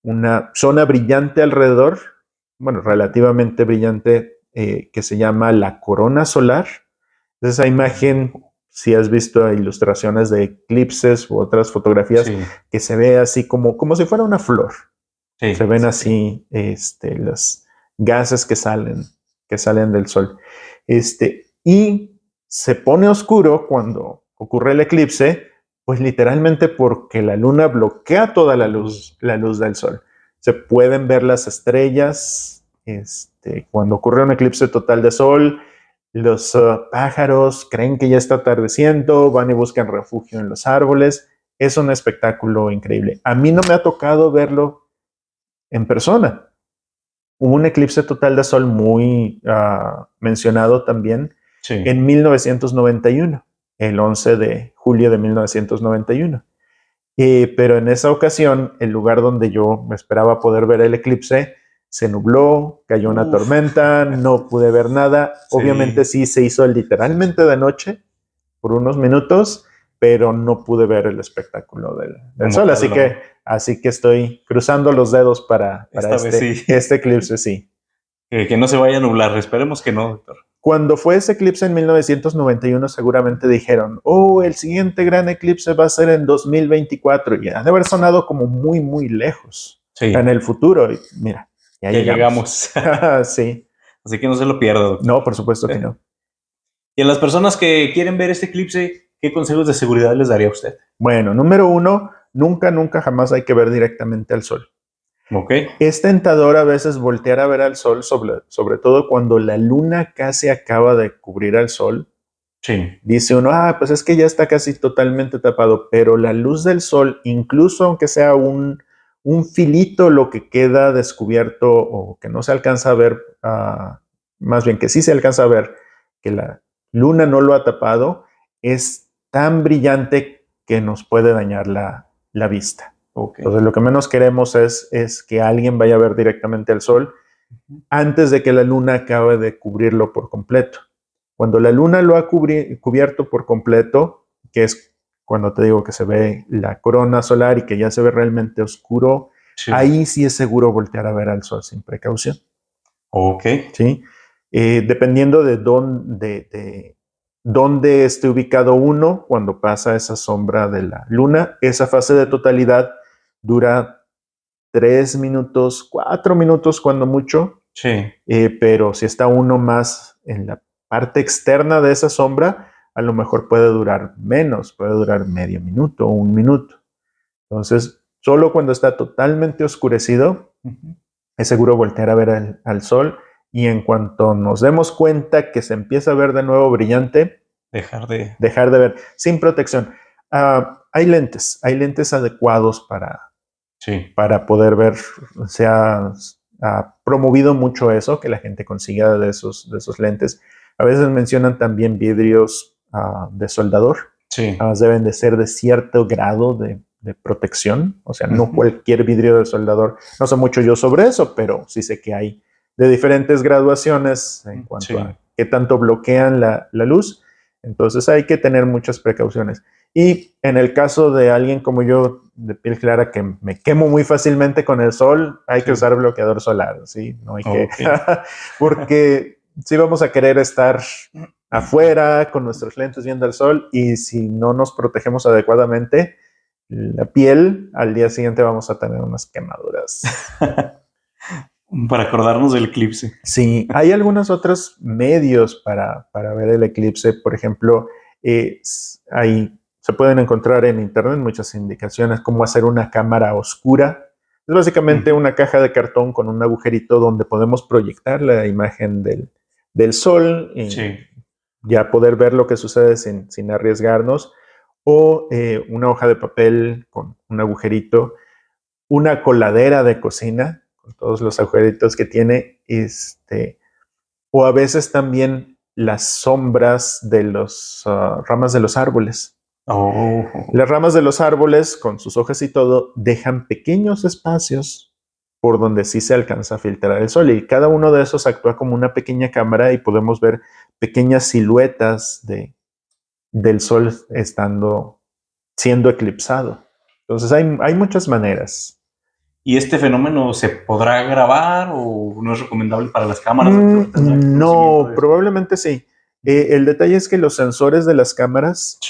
una zona brillante alrededor, bueno, relativamente brillante, que se llama la corona solar. Esa imagen, si has visto ilustraciones de eclipses u otras fotografías, que se ve así como si fuera una flor. Se ven así los gases que salen del sol. Y se pone oscuro cuando ocurre el eclipse, pues literalmente porque la luna bloquea toda la luz del sol. Se pueden ver las estrellas. Cuando ocurre un eclipse total de sol, los pájaros creen que ya está atardeciendo, van y buscan refugio en los árboles. Es un espectáculo increíble. A mí no me ha tocado verlo en persona. Hubo un eclipse total de sol muy mencionado también en 1991, el 11 de julio de 1991. Pero en esa ocasión, el lugar donde yo me esperaba poder ver el eclipse se nubló, cayó una tormenta, no pude ver nada. Obviamente sí se hizo literalmente de noche por unos minutos, pero no pude ver el espectáculo del sol. Así que estoy cruzando los dedos para este eclipse, sí. Que no se vaya a nublar, esperemos que no, doctor. Cuando fue ese eclipse en 1991, seguramente dijeron, el siguiente gran eclipse va a ser en 2024. Y ha de haber sonado como muy, muy lejos en el futuro. Y mira, ya llegamos. Sí. Así que no se lo pierda, doctor. No, por supuesto que no. Y a las personas que quieren ver este eclipse, ¿qué consejos de seguridad les daría usted? Bueno, número 1, nunca, jamás hay que ver directamente al sol. Es tentador a veces voltear a ver al sol, sobre todo cuando la luna casi acaba de cubrir al sol. Dice uno, pues es que ya está casi totalmente tapado, pero la luz del sol, incluso aunque sea un filito lo que queda descubierto o que no se alcanza a ver, más bien que sí se alcanza a ver, que la luna no lo ha tapado, es tan brillante que nos puede dañar la vista. Entonces lo que menos queremos es que alguien vaya a ver directamente al sol antes de que la luna acabe de cubrirlo por completo. Cuando la luna lo ha cubierto por completo, que es cuando te digo que se ve la corona solar y que ya se ve realmente oscuro, ahí sí es seguro voltear a ver al sol sin precaución. ¿Sí? Dependiendo de dónde esté ubicado uno cuando pasa esa sombra de la luna, esa fase de totalidad dura 3 minutos, 4 minutos cuando mucho. Pero si está uno más en la parte externa de esa sombra, a lo mejor puede durar menos, puede durar medio minuto o 1 minuto. Entonces, solo cuando está totalmente oscurecido, es seguro voltear a ver al sol, y en cuanto nos demos cuenta que se empieza a ver de nuevo brillante, dejar de ver, sin protección. Hay lentes adecuados para poder ver. Se ha promovido mucho eso, que la gente consiga de esos lentes. A veces mencionan también vidrios de soldador. Deben de ser de cierto grado de de protección, o sea, no cualquier vidrio de soldador. No sé mucho yo sobre eso, pero sí sé que hay de diferentes graduaciones en cuanto a qué tanto bloquean la luz. Entonces hay que tener muchas precauciones. Y en el caso de alguien como yo, de piel clara, que me quemo muy fácilmente con el sol, hay que usar bloqueador solar, ¿sí? No hay que... Porque sí vamos a querer estar afuera con nuestros lentes viendo el sol, y si no nos protegemos adecuadamente, la piel, al día siguiente vamos a tener unas quemaduras. Para acordarnos del eclipse. Sí, hay algunos otros medios para ver el eclipse. Por ejemplo, se pueden encontrar en internet muchas indicaciones cómo hacer una cámara oscura. Es básicamente una caja de cartón con un agujerito donde podemos proyectar la imagen del sol y ya poder ver lo que sucede sin arriesgarnos. O una hoja de papel con un agujerito, una coladera de cocina con todos los agujeritos que tiene, o a veces también las sombras de las ramas de los árboles. Las ramas de los árboles, con sus hojas y todo, dejan pequeños espacios por donde sí se alcanza a filtrar el sol, y cada uno de esos actúa como una pequeña cámara y podemos ver pequeñas siluetas del sol siendo eclipsado. Entonces hay muchas maneras. ¿Y este fenómeno se podrá grabar o no es recomendable para las cámaras? No, probablemente sí. El detalle es que los sensores de las cámaras,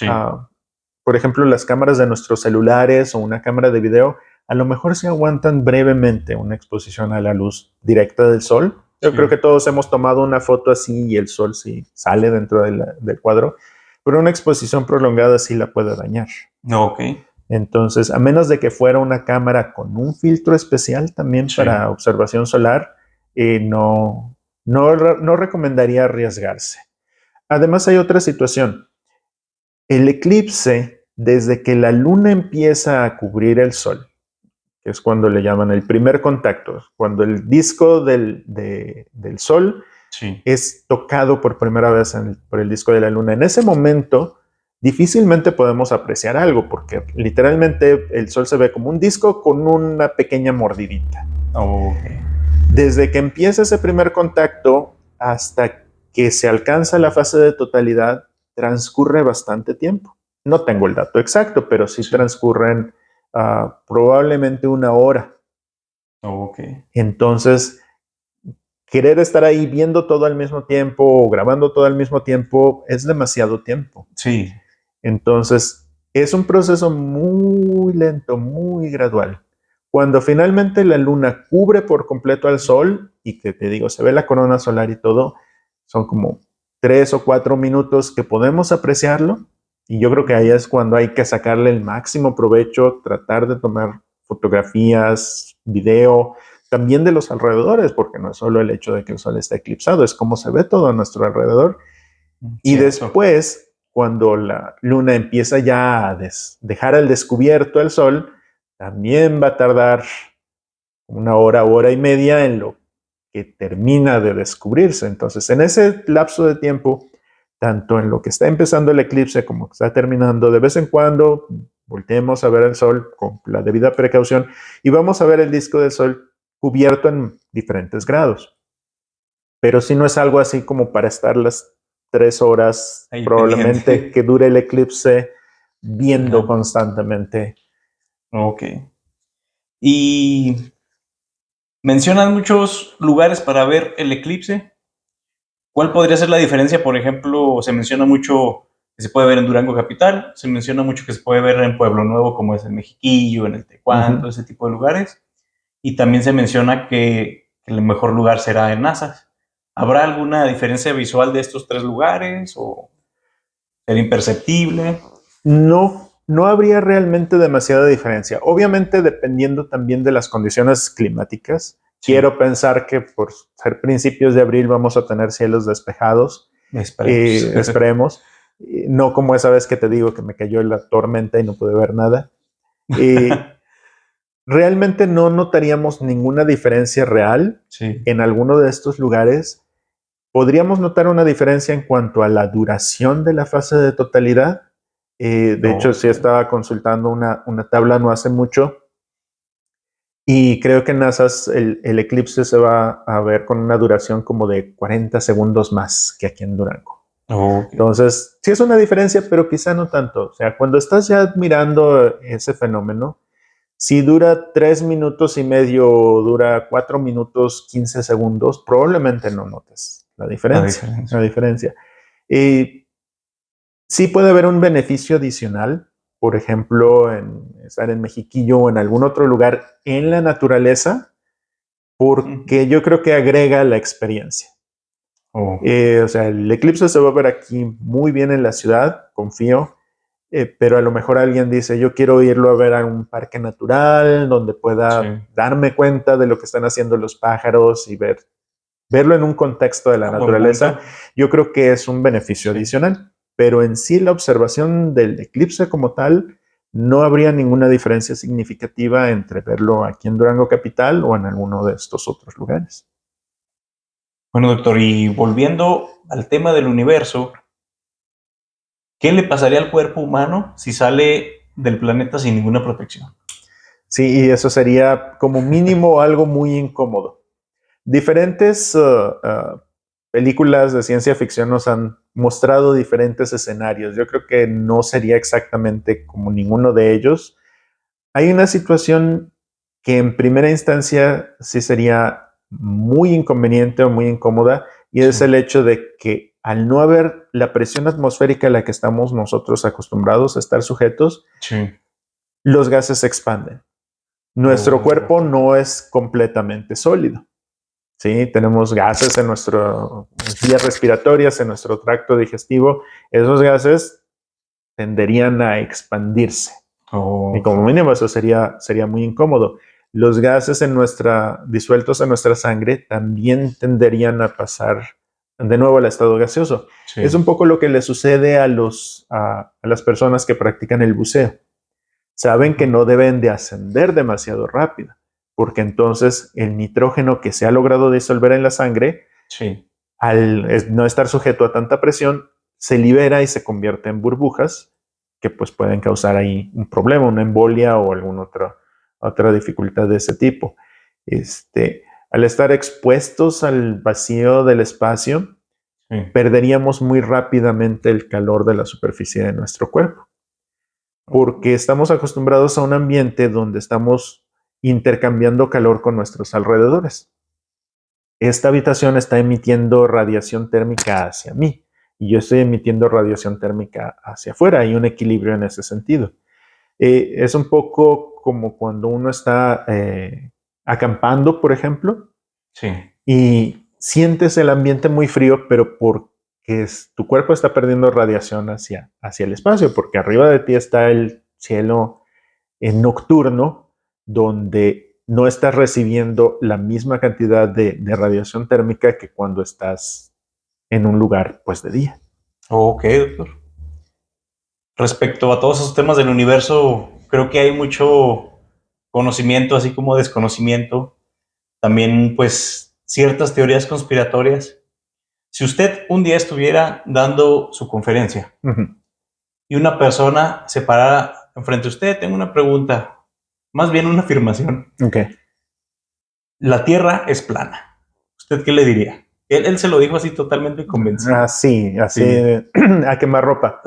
por ejemplo, las cámaras de nuestros celulares o una cámara de video, a lo mejor sí aguantan brevemente una exposición a la luz directa del sol. Yo creo que todos hemos tomado una foto así y el sol sí sale dentro del cuadro, pero una exposición prolongada sí la puede dañar. Entonces, a menos de que fuera una cámara con un filtro especial también para observación solar, no recomendaría arriesgarse. Además, hay otra situación. El eclipse, desde que la luna empieza a cubrir el sol, que es cuando le llaman el primer contacto, cuando el disco del sol es tocado por primera vez por el disco de la luna, en ese momento difícilmente podemos apreciar algo, porque literalmente el sol se ve como un disco con una pequeña mordidita. Desde que empieza ese primer contacto hasta que se alcanza la fase de totalidad, transcurre bastante tiempo. No tengo el dato exacto, pero sí transcurren probablemente una hora. Entonces, querer estar ahí viendo todo al mismo tiempo o grabando todo al mismo tiempo es demasiado tiempo. Entonces, es un proceso muy lento, muy gradual. Cuando finalmente la luna cubre por completo al sol y que te digo, se ve la corona solar y todo, son como 3 o 4 minutos que podemos apreciarlo, y yo creo que ahí es cuando hay que sacarle el máximo provecho, tratar de tomar fotografías, video, también de los alrededores, porque no es solo el hecho de que el sol está eclipsado, es cómo se ve todo a nuestro alrededor. Y después, cuando la luna empieza ya a dejar al descubierto el sol, también va a tardar una hora, hora y media en lo que termina de descubrirse. Entonces, en ese lapso de tiempo, tanto en lo que está empezando el eclipse como que está terminando, de vez en cuando volteemos a ver el sol con la debida precaución y vamos a ver el disco del sol cubierto en diferentes grados. Pero si no es algo así como para estar las 3 horas ahí probablemente pendiente, que dure el eclipse viendo constantemente. Y mencionan muchos lugares para ver el eclipse. ¿Cuál podría ser la diferencia? Por ejemplo, se menciona mucho que se puede ver en Durango capital, se menciona mucho que se puede ver en Pueblo Nuevo, como es en Mexiquillo, en el Tecuán, todo ese tipo de lugares. Y también se menciona que el mejor lugar será en Nazas. ¿Habrá alguna diferencia visual de estos 3 lugares o será imperceptible? No habría realmente demasiada diferencia. Obviamente, dependiendo también de las condiciones climáticas. Quiero pensar que por ser principios de abril vamos a tener cielos despejados. Esperemos. No como esa vez que te digo que me cayó la tormenta y no pude ver nada. Realmente no notaríamos ninguna diferencia real en alguno de estos lugares. Podríamos notar una diferencia en cuanto a la duración de la fase de totalidad, De hecho, sí estaba consultando una tabla no hace mucho y creo que en NASA el eclipse se va a ver con una duración como de 40 segundos más que aquí en Durango. Entonces, sí es una diferencia, pero quizá no tanto. O sea, cuando estás ya admirando ese fenómeno, si dura 3 minutos y medio o dura 4 minutos 15 segundos, probablemente no notes la diferencia. Y sí puede haber un beneficio adicional, por ejemplo, en estar en Mexiquillo o en algún otro lugar en la naturaleza, porque yo creo que agrega la experiencia. O sea, el eclipse se va a ver aquí muy bien en la ciudad, confío, pero a lo mejor alguien dice, yo quiero irlo a ver a un parque natural donde pueda darme cuenta de lo que están haciendo los pájaros y verlo en un contexto de la naturaleza. Yo creo que es un beneficio adicional, pero en sí la observación del eclipse como tal, no habría ninguna diferencia significativa entre verlo aquí en Durango Capital o en alguno de estos otros lugares. Bueno, doctor, y volviendo al tema del universo, ¿qué le pasaría al cuerpo humano si sale del planeta sin ninguna protección? Sí, y eso sería como mínimo algo muy incómodo. Diferentes películas de ciencia ficción nos han mostrado diferentes escenarios. Yo creo que no sería exactamente como ninguno de ellos. Hay una situación que en primera instancia sí sería muy inconveniente o muy incómoda, y es el hecho de que al no haber la presión atmosférica a la que estamos nosotros acostumbrados a estar sujetos, los gases se expanden. Nuestro cuerpo no es completamente sólido. Sí, tenemos gases en nuestras vías respiratorias, en nuestro tracto digestivo. Esos gases tenderían a expandirse. Y como mínimo eso sería muy incómodo. Los gases disueltos en nuestra sangre también tenderían a pasar de nuevo al estado gaseoso. Es un poco lo que le sucede a las personas que practican el buceo. Saben que no deben de ascender demasiado rápido, porque entonces el nitrógeno que se ha logrado disolver en la sangre, al no estar sujeto a tanta presión, se libera y se convierte en burbujas que pues pueden causar ahí un problema, una embolia o alguna otra dificultad de ese tipo. Al estar expuestos al vacío del espacio, perderíamos muy rápidamente el calor de la superficie de nuestro cuerpo, porque estamos acostumbrados a un ambiente donde estamos intercambiando calor con nuestros alrededores. Esta habitación está emitiendo radiación térmica hacia mí y yo estoy emitiendo radiación térmica hacia afuera. Hay un equilibrio en ese sentido. Es un poco como cuando uno está acampando, por ejemplo, y sientes el ambiente muy frío, pero porque tu cuerpo está perdiendo radiación hacia el espacio, porque arriba de ti está el cielo nocturno, donde no estás recibiendo la misma cantidad de radiación térmica que cuando estás en un lugar pues de día. Ok, doctor. Respecto a todos esos temas del universo, creo que hay mucho conocimiento, así como desconocimiento. También, pues, ciertas teorías conspiratorias. Si usted un día estuviera dando su conferencia y una persona se parara enfrente de usted, tengo una pregunta, más bien una afirmación. La Tierra es plana. ¿Usted qué le diría? Él se lo dijo así totalmente convencido. Así, a quemarropa.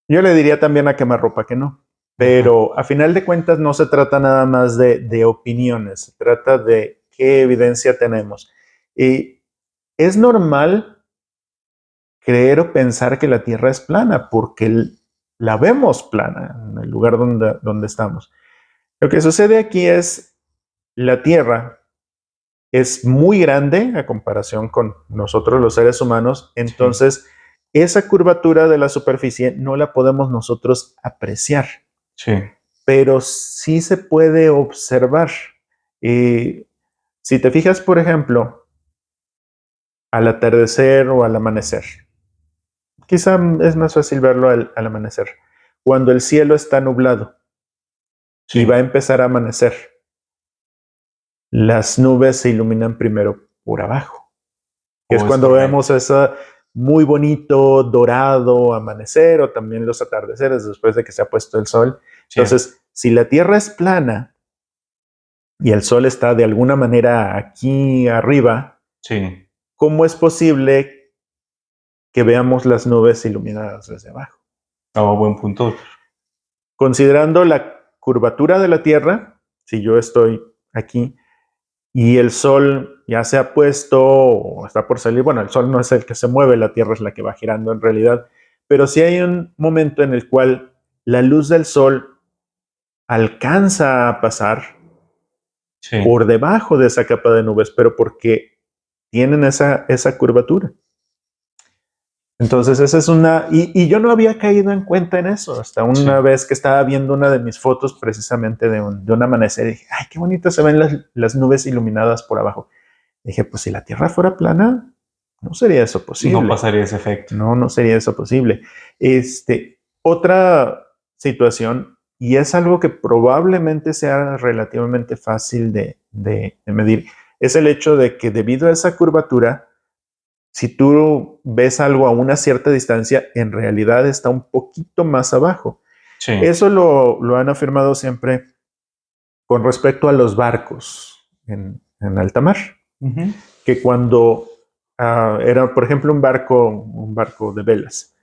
Yo le diría también a quemarropa que no. Pero a final de cuentas no se trata nada más de opiniones, se trata de qué evidencia tenemos. Y es normal creer o pensar que la Tierra es plana porque la vemos plana en el lugar donde estamos. Lo que sucede aquí es la Tierra es muy grande a comparación con nosotros los seres humanos, entonces esa curvatura de la superficie no la podemos nosotros apreciar. Pero sí se puede observar. Si te fijas, por ejemplo, al atardecer o al amanecer, quizá es más fácil verlo al amanecer, cuando el cielo está nublado y va a empezar a amanecer, las nubes se iluminan primero por abajo. Es cuando vemos esa muy bonito, dorado, amanecer o también los atardeceres después de que se ha puesto el sol. Sí. Entonces, si la Tierra es plana y el sol está de alguna manera aquí arriba, Sí. ¿cómo es posible que veamos las nubes iluminadas desde abajo? Oh, buen punto. Considerando la curvatura de la Tierra, si yo estoy aquí y el sol ya se ha puesto o está por salir, bueno, el sol no es el que se mueve, la Tierra es la que va girando en realidad, pero sí hay un momento en el cual la luz del sol alcanza a pasar Sí. por debajo de esa capa de nubes, pero porque tienen esa curvatura. Entonces, esa es una... Y yo no había caído en cuenta en eso hasta una vez que estaba viendo una de mis fotos precisamente de un amanecer. Y dije, ay, qué bonito se ven las nubes iluminadas por abajo. Dije, pues si la Tierra fuera plana, no sería eso posible. No pasaría ese efecto. No sería eso posible. Otra situación, y es algo que probablemente sea relativamente fácil de medir, es el hecho de que debido a esa curvatura, si tú ves algo a una cierta distancia, en realidad está un poquito más abajo. Sí. Eso lo han afirmado siempre con respecto a los barcos en alta mar. Que cuando era, por ejemplo, un barco de velas,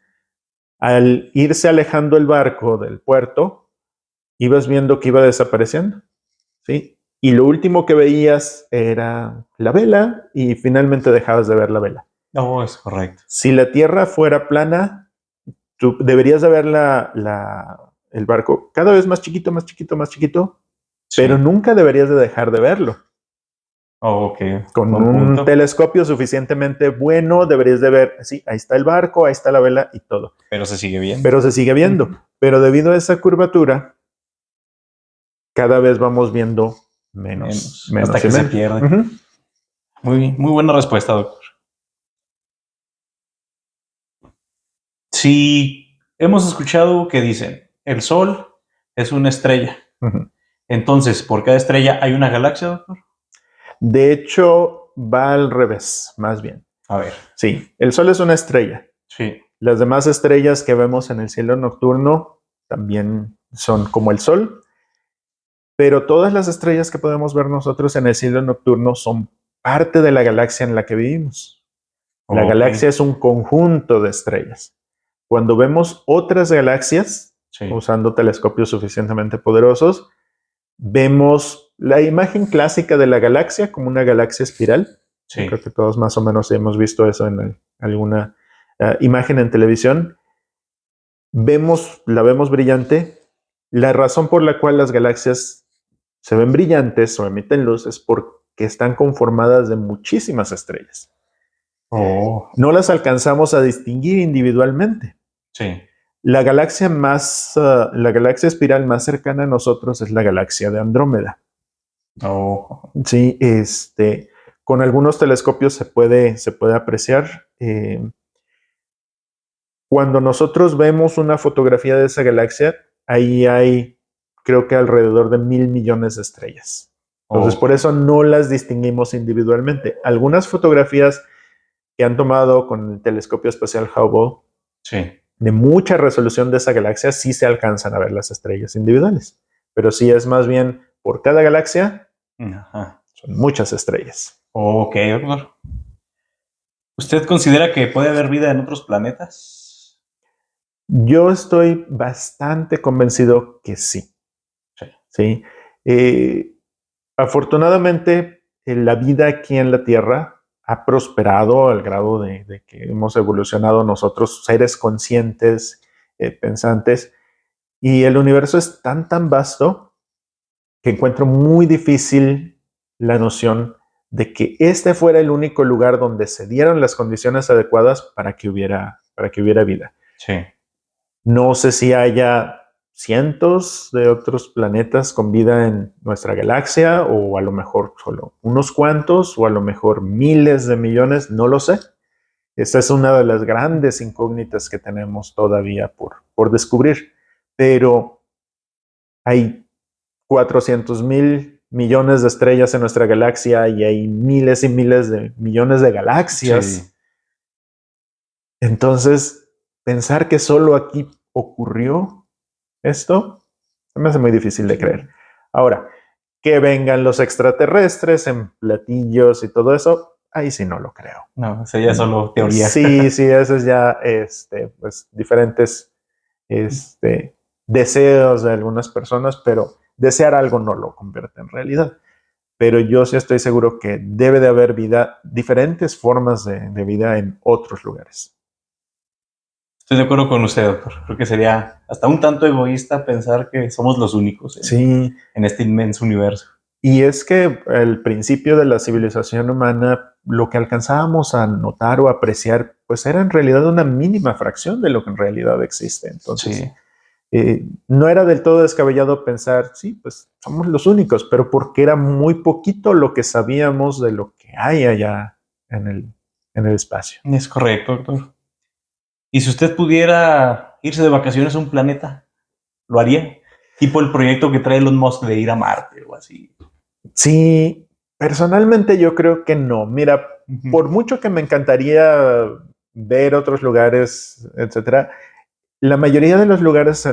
al irse alejando el barco del puerto, ibas viendo que iba desapareciendo, ¿sí? Y lo último que veías era la vela y finalmente dejabas de ver la vela. No, es correcto. Si la Tierra fuera plana, tú deberías de ver el barco cada vez más chiquito, más chiquito, más chiquito, Sí. pero nunca deberías de dejar de verlo. Oh, ok. Con Buen un punto. telescopio suficientemente bueno, deberías de ver, sí, ahí está el barco, ahí está la vela y todo. Pero se sigue viendo. Pero se sigue viendo. Pero debido a esa curvatura, cada vez vamos viendo menos hasta que se pierde. Muy buena respuesta, doctor. Sí, hemos escuchado que dicen, el Sol es una estrella. Entonces, ¿por cada estrella hay una galaxia, doctor? De hecho, va al revés, más bien. A ver. Sí, el Sol es una estrella. Sí. Las demás estrellas que vemos en el cielo nocturno también son como el Sol, pero todas las estrellas que podemos ver nosotros en el cielo nocturno son parte de la galaxia en la que vivimos. La galaxia es un conjunto de estrellas. Cuando vemos otras galaxias, usando telescopios suficientemente poderosos, vemos la imagen clásica de la galaxia como una galaxia espiral. Sí. Creo que todos más o menos hemos visto eso en alguna imagen en televisión. La vemos brillante. La razón por la cual las galaxias se ven brillantes o emiten luz es porque están conformadas de muchísimas estrellas. No las alcanzamos a distinguir individualmente. Sí. La galaxia espiral más cercana a nosotros es la galaxia de Andrómeda. Sí, con algunos telescopios se puede apreciar. Cuando nosotros vemos una fotografía de esa galaxia, ahí hay, creo que alrededor de 1,000 millones de estrellas. Entonces, por eso no las distinguimos individualmente. Algunas fotografías que han tomado con el telescopio espacial Hubble, de mucha resolución de esa galaxia, sí se alcanzan a ver las estrellas individuales. Pero sí es más bien por cada galaxia, son muchas estrellas. Ok, doctor. ¿Usted considera que puede haber vida en otros planetas? Yo estoy bastante convencido que sí. ¿Sí? Afortunadamente, la vida aquí en la Tierra ha prosperado al grado de que hemos evolucionado nosotros, seres conscientes, pensantes, y el universo es tan vasto que encuentro muy difícil la noción de que este fuera el único lugar donde se dieron las condiciones adecuadas para que hubiera vida. Sí. No sé si haya cientos de otros planetas con vida en nuestra galaxia, o a lo mejor solo unos cuantos, o a lo mejor miles de millones, no lo sé. Esta es una de las grandes incógnitas que tenemos todavía por descubrir. Pero hay 400,000 millones de estrellas en nuestra galaxia y hay miles y miles de millones de galaxias. Sí. Entonces, pensar que solo aquí ocurrió esto, se me hace muy difícil de creer. Ahora, que vengan los extraterrestres en platillos y todo eso, ahí sí no lo creo. No, sería solo teoría. Sí, sí, eso es ya pues, diferentes deseos de algunas personas, pero desear algo no lo convierte en realidad. Pero yo sí estoy seguro que debe de haber vida, diferentes formas de vida en otros lugares. Estoy de acuerdo con usted, doctor. Creo que sería hasta un tanto egoísta pensar que somos los únicos Sí, en este inmenso universo. y es que el principio de la civilización humana, lo que alcanzábamos a notar o apreciar, pues era en realidad una mínima fracción de lo que en realidad existe. Entonces, Sí, no era del todo descabellado pensar, sí, pues somos los únicos, pero porque era muy poquito lo que sabíamos de lo que hay allá en el espacio. es correcto, doctor. ¿Y si usted pudiera irse de vacaciones a un planeta, lo haría? Tipo el proyecto que trae Elon Musk de ir a Marte o así. Sí, personalmente yo creo que no. Mira, por mucho que me encantaría ver otros lugares, etcétera, la mayoría de los lugares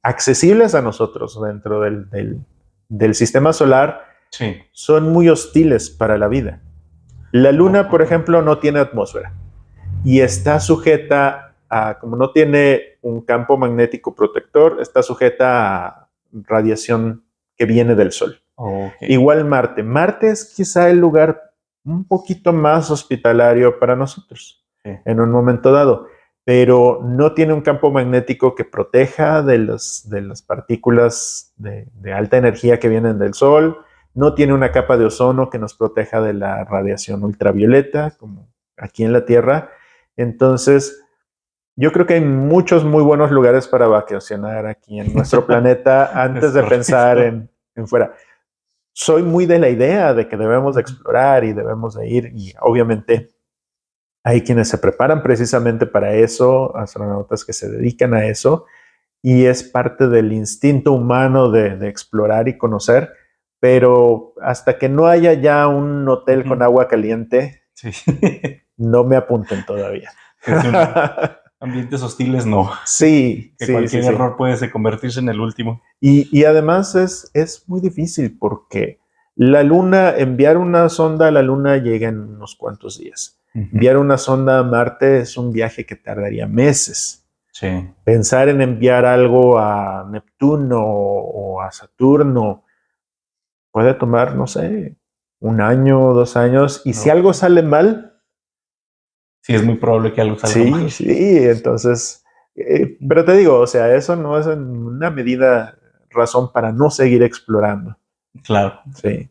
accesibles a nosotros dentro del sistema solar Sí. son muy hostiles para la vida. La Luna, por ejemplo, no tiene atmósfera y está sujeta a, como no tiene un campo magnético protector, está sujeta a radiación que viene del Sol. Okay. Igual Marte. Marte es quizá el lugar un poquito más hospitalario para nosotros en un momento dado, pero no tiene un campo magnético que proteja de las partículas de alta energía que vienen del Sol, no tiene una capa de ozono que nos proteja de la radiación ultravioleta, como aquí en la Tierra. Entonces, yo creo que hay muchos muy buenos lugares para vacacionar aquí en nuestro planeta antes de pensar en fuera. Soy muy de la idea de que debemos de explorar y debemos de ir, y obviamente hay quienes se preparan precisamente para eso, astronautas que se dedican a eso, y es parte del instinto humano de explorar y conocer, pero hasta que no haya ya un hotel con agua caliente, Sí. no me apunten todavía. Ambientes hostiles no. Sí, Que sí, sí, cualquier sí. error puede convertirse en el último. Y además es muy difícil porque la Luna, enviar una sonda a la Luna llega en unos cuantos días. Enviar una sonda a Marte es un viaje que tardaría meses. Sí. Pensar en enviar algo a Neptuno o a Saturno puede tomar, no sé, un año o 2 años. Y si algo sale mal, sí, es muy probable que algo salga mal. sí, entonces, pero te digo, o sea, eso no es una medida razón para no seguir explorando. Claro. Sí.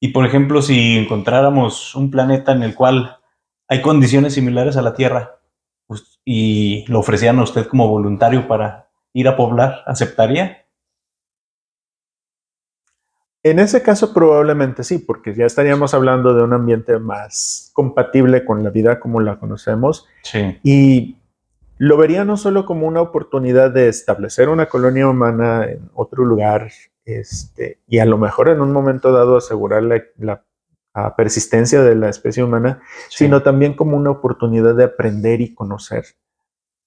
Y por ejemplo, si encontráramos un planeta en el cual hay condiciones similares a la Tierra, pues, y lo ofrecían a usted como voluntario para ir a poblar, ¿aceptaría? En ese caso probablemente sí, porque ya estaríamos hablando de un ambiente más compatible con la vida como la conocemos, Sí. y lo vería no solo como una oportunidad de establecer una colonia humana en otro lugar, y a lo mejor en un momento dado asegurar la persistencia de la especie humana, Sí. sino también como una oportunidad de aprender y conocer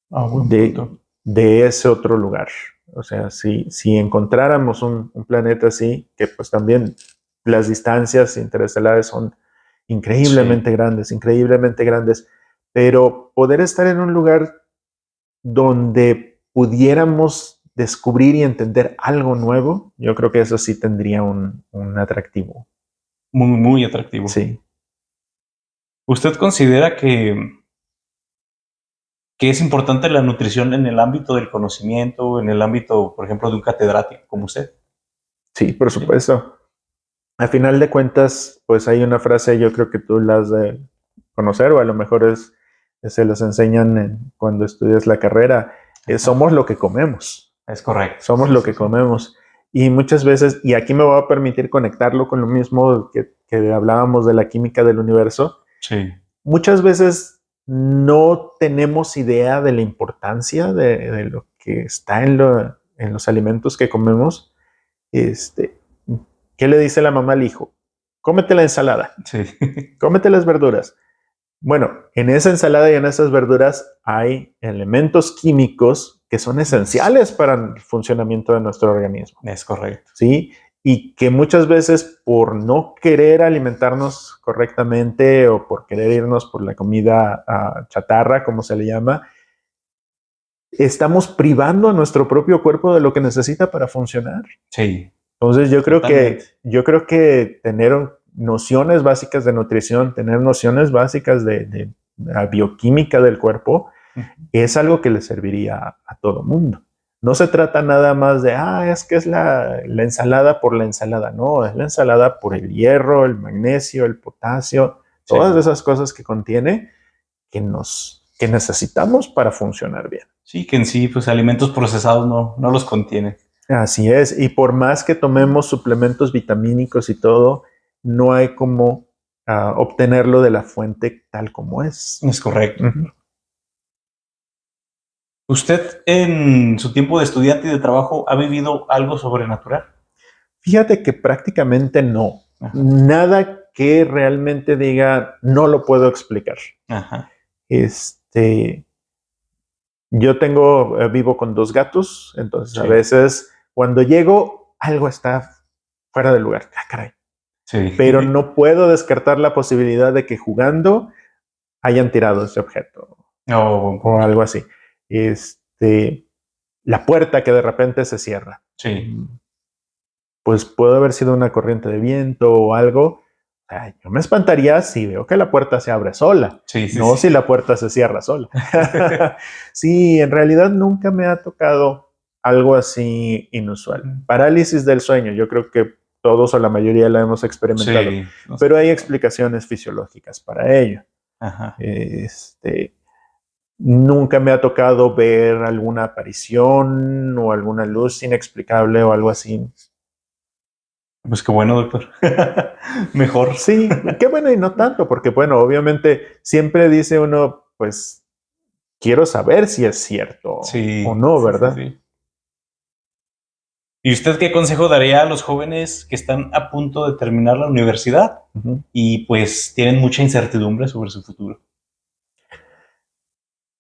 Buen de, punto. de ese otro lugar. O sea, si encontráramos un planeta así, que pues también las distancias interestelares son increíblemente grandes, pero poder estar en un lugar donde pudiéramos descubrir y entender algo nuevo, yo creo que eso sí tendría un atractivo. Muy, muy atractivo. Sí. ¿Usted considera que es importante la nutrición en el ámbito del conocimiento, en el ámbito, por ejemplo, de un catedrático como usted? Sí, por supuesto. A final de cuentas, pues hay una frase, yo creo que tú la has de conocer, o a lo mejor se las enseñan cuando estudias la carrera, somos lo que comemos. Es correcto. Somos lo que comemos. Y muchas veces, y aquí me voy a permitir conectarlo con lo mismo que hablábamos de la química del universo, Sí. muchas veces no tenemos idea de la importancia de lo que está en los alimentos que comemos. ¿Qué le dice la mamá al hijo? Cómete la ensalada, Sí. cómete las verduras. Bueno, en esa ensalada y en esas verduras hay elementos químicos que son esenciales para el funcionamiento de nuestro organismo, Es correcto. ¿sí? Y que muchas veces por no querer alimentarnos correctamente o por querer irnos por la comida chatarra, como se le llama, estamos privando a nuestro propio cuerpo de lo que necesita para funcionar. Sí. Entonces Totalmente. yo creo que tener nociones básicas de nutrición, tener nociones básicas de la bioquímica del cuerpo, es algo que le serviría a todo mundo. No se trata nada más de, es que es la ensalada por la ensalada. No, es la ensalada por el hierro, el magnesio, el potasio, todas Sí. esas cosas que contiene que necesitamos para funcionar bien. Sí, que en sí, pues alimentos procesados no los contiene. Así es, y por más que tomemos suplementos vitamínicos y todo, no hay como obtenerlo de la fuente tal como es. Es correcto. Ujú. ¿Usted en su tiempo de estudiante y de trabajo ha vivido algo sobrenatural? Fíjate que prácticamente no. Ajá. Nada que realmente diga, no lo puedo explicar. Ajá. Este, vivo con 2 gatos, entonces a Sí. veces cuando llego, algo está fuera del lugar. Caray. Sí. Pero no puedo descartar la posibilidad de que jugando hayan tirado ese objeto Oh, o algo así. Este, la puerta que de repente se cierra. sí. Pues puede haber sido una corriente de viento o algo. Yo me espantaría si veo que la puerta se abre sola, Sí, sí, no sí. si la puerta se cierra sola. Sí, en realidad nunca me ha tocado algo así inusual. Parálisis del sueño, yo creo que todos o la mayoría la hemos experimentado, Sí. No sé. pero hay explicaciones fisiológicas para ello. Ajá. Este, Nunca me ha tocado ver alguna aparición o alguna luz inexplicable o algo así. Pues qué bueno, doctor. Mejor. Sí, qué bueno y no tanto, porque bueno, obviamente siempre dice uno, pues quiero saber si es cierto o Sí, no, sí, sí, ¿verdad? sí. ¿Y usted qué consejo daría a los jóvenes que están a punto de terminar la universidad Ujú. y pues tienen mucha incertidumbre sobre su futuro?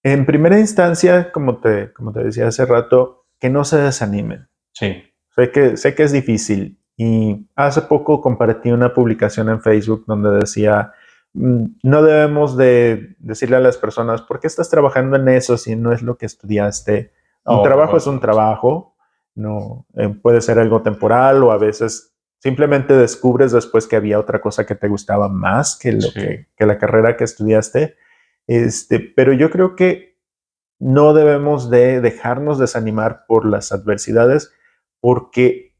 En primera instancia, como te decía hace rato, que no se desanimen. Sí. Sé que es difícil y hace poco compartí una publicación en Facebook donde decía, no debemos de decirle a las personas, ¿por qué estás trabajando en eso si no es lo que estudiaste? Un trabajo es un Oh, trabajo, no puede ser algo temporal o a veces simplemente descubres después que había otra cosa que te gustaba más sí. que la carrera que estudiaste. Pero yo creo que no debemos de dejarnos desanimar por las adversidades porque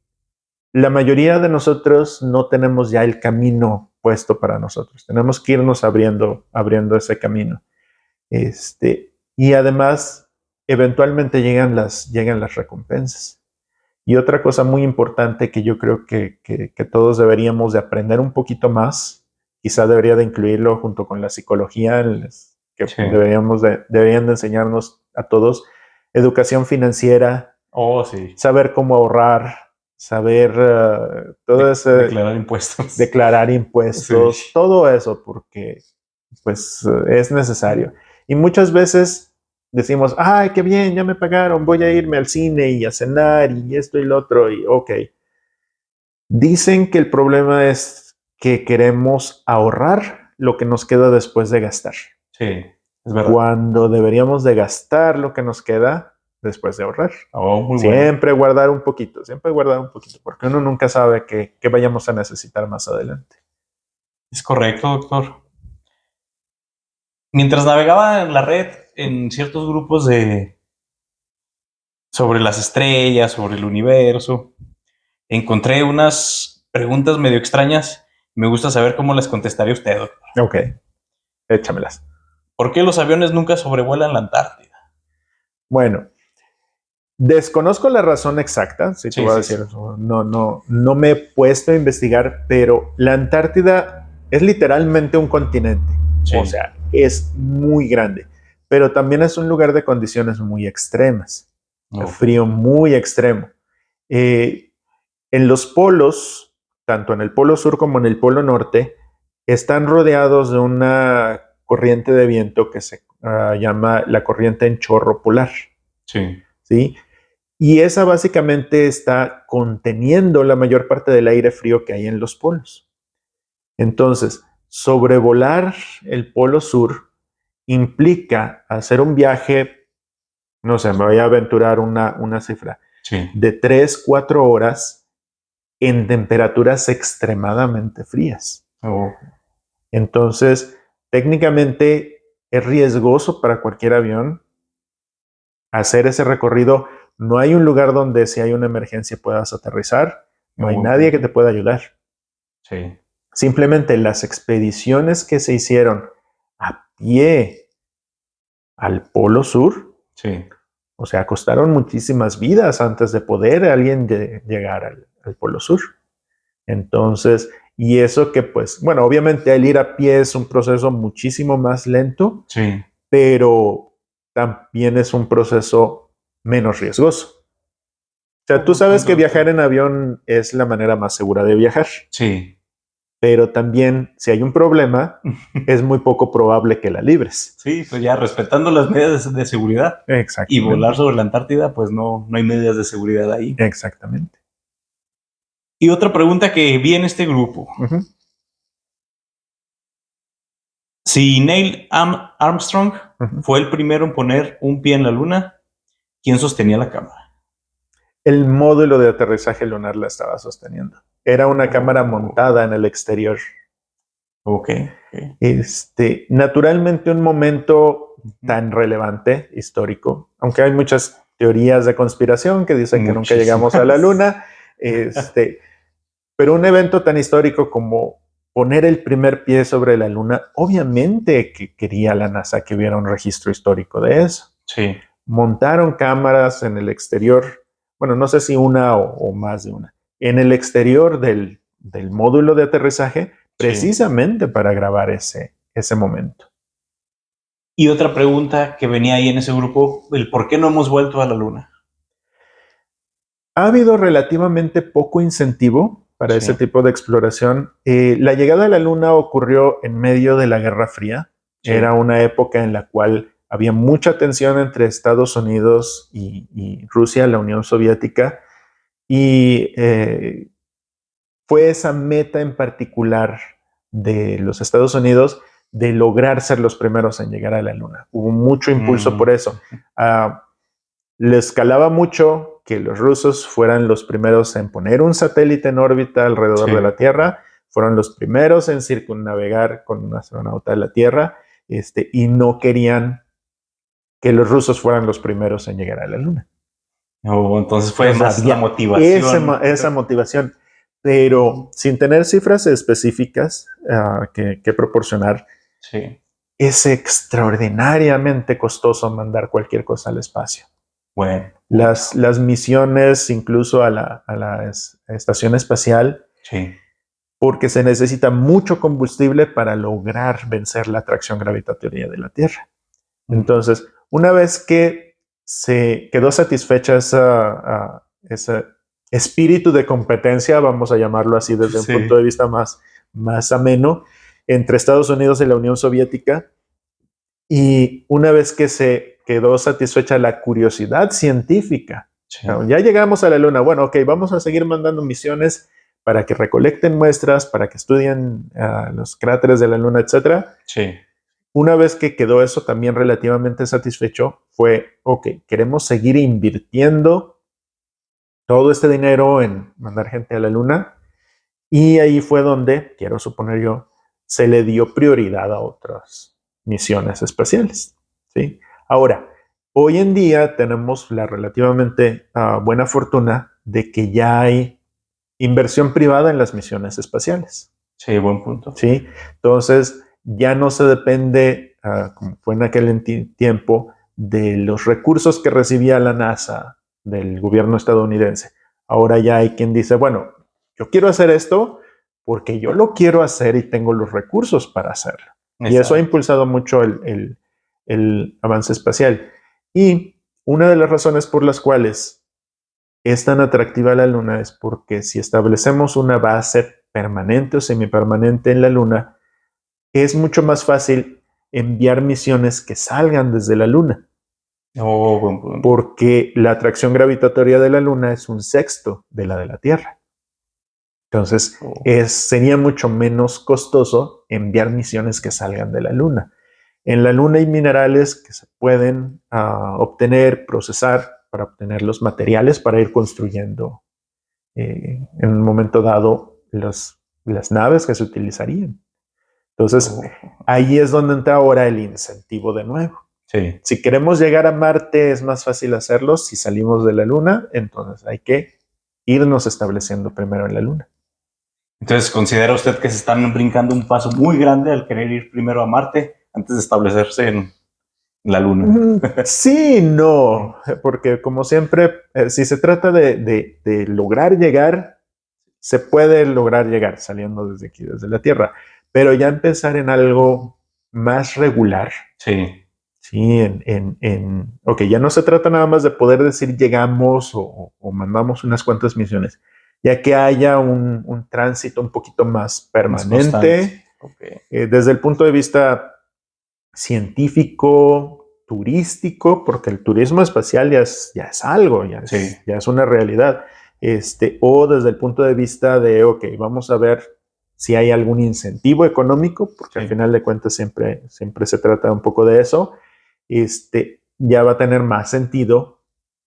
la mayoría de nosotros no tenemos ya el camino puesto para nosotros. Tenemos que irnos abriendo ese camino. Y además, eventualmente llegan las recompensas. Y otra cosa muy importante que yo creo que todos deberíamos de aprender un poquito más, quizá debería de incluirlo junto con la psicología, que Sí. deberían de enseñarnos a todos, educación financiera, Oh, sí. saber cómo ahorrar, saber todo ese, Declarar impuestos. declarar Sí. impuestos, todo eso, porque pues es necesario. Y muchas veces decimos, ay, qué bien, ya me pagaron, voy a irme al cine y a cenar y esto y lo otro, y ok. Dicen que el problema es que queremos ahorrar lo que nos queda después de gastar, Sí, es verdad. cuando deberíamos de gastar lo que nos queda después de ahorrar. Oh, muy bueno. Siempre guardar un poquito, porque uno nunca sabe qué vayamos a necesitar más adelante. Es correcto, doctor. Mientras navegaba en la red en ciertos grupos de sobre las estrellas, sobre el universo, encontré unas preguntas medio extrañas. Me gusta saber cómo las contestaría usted, doctor. Ok, échamelas. ¿Por qué los aviones nunca sobrevuelan la Antártida? Bueno, desconozco la razón exacta, si te Sí, voy a sí, decir sí. eso. No me he puesto a investigar, pero la Antártida es literalmente un continente. O Sí. sea, es muy grande, pero también es un lugar de condiciones muy extremas, Ok. frío muy extremo. Eh, en los polos, tanto en el polo sur como en el polo norte, están rodeados de una corriente de viento que se llama la corriente en chorro polar. Sí. ¿Sí? Y esa básicamente está conteniendo la mayor parte del aire frío que hay en los polos. Entonces, sobrevolar el polo sur implica hacer un viaje, no sé, me voy a aventurar una cifra, Sí. de 3, 4 horas en temperaturas extremadamente frías. Oh. Entonces, técnicamente es riesgoso para cualquier avión hacer ese recorrido. No hay un lugar donde si hay una emergencia puedas aterrizar, no hay nadie que te pueda ayudar. Sí. Simplemente las expediciones que se hicieron a pie al Polo Sur, Sí. o sea, costaron muchísimas vidas antes de poder alguien llegar al Polo Sur. Entonces, y eso que pues, bueno, obviamente el ir a pie es un proceso muchísimo más lento, Sí. pero también es un proceso menos riesgoso. O sea, tú sabes que viajar en avión es la manera más segura de viajar. Sí. Pero también, si hay un problema, es muy poco probable que la libres. Sí, pues ya respetando las medidas de seguridad. Exactamente. Y volar sobre la Antártida, pues no hay medidas de seguridad ahí. Exactamente. Y otra pregunta que vi en este grupo. Uh-huh. Si Neil Armstrong fue el primero en poner un pie en la Luna, ¿quién sostenía la cámara? El módulo de aterrizaje lunar la estaba sosteniendo. Era una cámara montada en el exterior. Ok. Naturalmente, un momento tan relevante, histórico, aunque hay muchas teorías de conspiración que dicen que nunca llegamos a la Luna, pero un evento tan histórico como poner el primer pie sobre la Luna, obviamente que quería la NASA que hubiera un registro histórico de eso. Sí. Montaron cámaras en el exterior, bueno, no sé si una o más de una, en el exterior del módulo de aterrizaje, precisamente sí, para grabar ese momento. Y otra pregunta que venía ahí en ese grupo, el por qué no hemos vuelto a la Luna. Ha habido relativamente poco incentivo para ese tipo de exploración. La llegada a la Luna ocurrió en medio de la Guerra Fría. Sí. Era una época en la cual había mucha tensión entre Estados Unidos y Rusia, la Unión Soviética, y fue esa meta en particular de los Estados Unidos de lograr ser los primeros en llegar a la Luna. Hubo mucho impulso por eso. Les calaba mucho que los rusos fueran los primeros en poner un satélite en órbita alrededor de la Tierra, fueron los primeros en circunnavegar con un astronauta de la Tierra, y no querían que los rusos fueran los primeros en llegar a la Luna. Entonces fue más la motivación. Esa motivación, pero sin tener cifras específicas que proporcionar, sí, es extraordinariamente costoso mandar cualquier cosa al espacio. Bueno. Las misiones incluso a la estación espacial, sí, porque se necesita mucho combustible para lograr vencer la atracción gravitatoria de la Tierra. Entonces, una vez que se quedó satisfecha ese espíritu de competencia, vamos a llamarlo así desde un punto de vista más ameno, entre Estados Unidos y la Unión Soviética, y una vez que se quedó satisfecha la curiosidad científica, ya llegamos a la Luna, bueno, ok, vamos a seguir mandando misiones para que recolecten muestras, para que estudien los cráteres de la Luna, etc. Sí. Una vez que quedó eso también relativamente satisfecho, fue, ok, queremos seguir invirtiendo todo este dinero en mandar gente a la Luna, y ahí fue donde, quiero suponer yo, se le dio prioridad a otras misiones espaciales. ¿Sí? Ahora, hoy en día tenemos la relativamente buena fortuna de que ya hay inversión privada en las misiones espaciales. Sí, buen punto. ¿Sí? Entonces, ya no se depende, como fue en aquel tiempo, de los recursos que recibía la NASA del gobierno estadounidense. Ahora ya hay quien dice, bueno, yo quiero hacer esto porque yo lo quiero hacer y tengo los recursos para hacerlo. Exacto. Y eso ha impulsado mucho el avance espacial. Y una de las razones por las cuales es tan atractiva la Luna es porque si establecemos una base permanente o semipermanente en la Luna, es mucho más fácil enviar misiones que salgan desde la Luna. Oh, buen punto. Porque la atracción gravitatoria de la Luna es 1/6 de la Tierra. Entonces, sería mucho menos costoso enviar misiones que salgan de la Luna. En la Luna hay minerales que se pueden obtener, procesar para obtener los materiales para ir construyendo en un momento dado las naves que se utilizarían. Entonces, ahí es donde entra ahora el incentivo de nuevo. Sí. Si queremos llegar a Marte, es más fácil hacerlo si salimos de la Luna, entonces hay que irnos estableciendo primero en la Luna. Entonces, ¿considera usted que se están brincando un paso muy grande al querer ir primero a Marte antes de establecerse en la Luna? Sí, no, porque como siempre, si se trata de lograr llegar, se puede lograr llegar saliendo desde aquí, desde la Tierra, pero ya empezar en algo más regular. Sí. Sí, ok, ya no se trata nada más de poder decir llegamos o mandamos unas cuantas misiones, ya que haya un tránsito un poquito más permanente, desde el punto de vista científico, turístico, porque el turismo espacial ya es algo, ya es una realidad, o desde el punto de vista de, ok, vamos a ver si hay algún incentivo económico, porque al final de cuentas siempre se trata un poco de eso, ya va a tener más sentido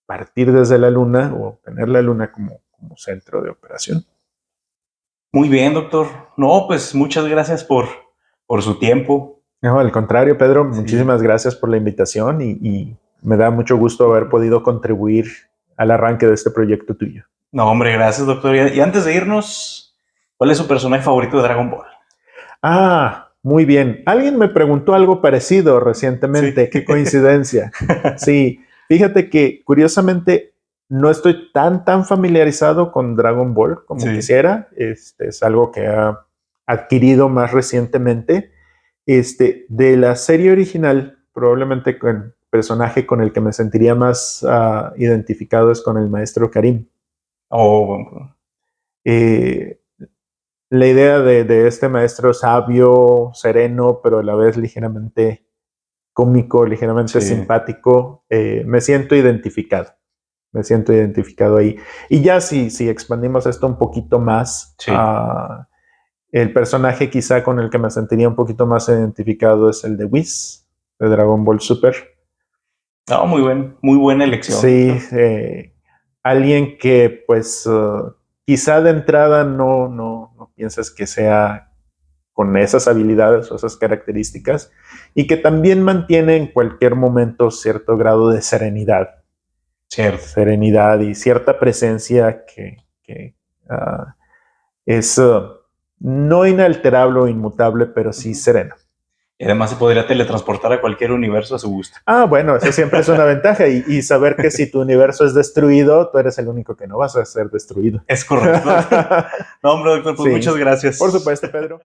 partir desde la Luna o tener la Luna como centro de operación. Muy bien, doctor. No, pues muchas gracias por su tiempo. No, al contrario, Pedro, muchísimas gracias por la invitación y me da mucho gusto haber podido contribuir al arranque de este proyecto tuyo. No, hombre, gracias, doctor. Y antes de irnos, ¿cuál es su personaje favorito de Dragon Ball? Muy bien. Alguien me preguntó algo parecido recientemente. Sí. Qué coincidencia. Sí, fíjate que curiosamente no estoy tan familiarizado con Dragon Ball como quisiera. Es algo que ha adquirido más recientemente. De la serie original, probablemente el personaje con el que me sentiría más identificado es con el maestro Karim. La idea de este maestro sabio, sereno, pero a la vez ligeramente cómico, ligeramente simpático, me siento identificado. Me siento identificado ahí. Y ya si expandimos esto un poquito más, el personaje quizá con el que me sentiría un poquito más identificado es el de Whis, de Dragon Ball Super. Muy buena elección. Sí, alguien que pues quizá de entrada no piensas que sea con esas habilidades o esas características y que también mantiene en cualquier momento cierto grado de serenidad. Cierto. Serenidad y cierta presencia que es no inalterable o inmutable, pero sí sereno. Y además se podría teletransportar a cualquier universo a su gusto. Bueno, eso siempre es una ventaja y saber que si tu universo es destruido, tú eres el único que no vas a ser destruido. Es correcto. No, hombre, doctor, pues muchas gracias. Por supuesto, Pedro.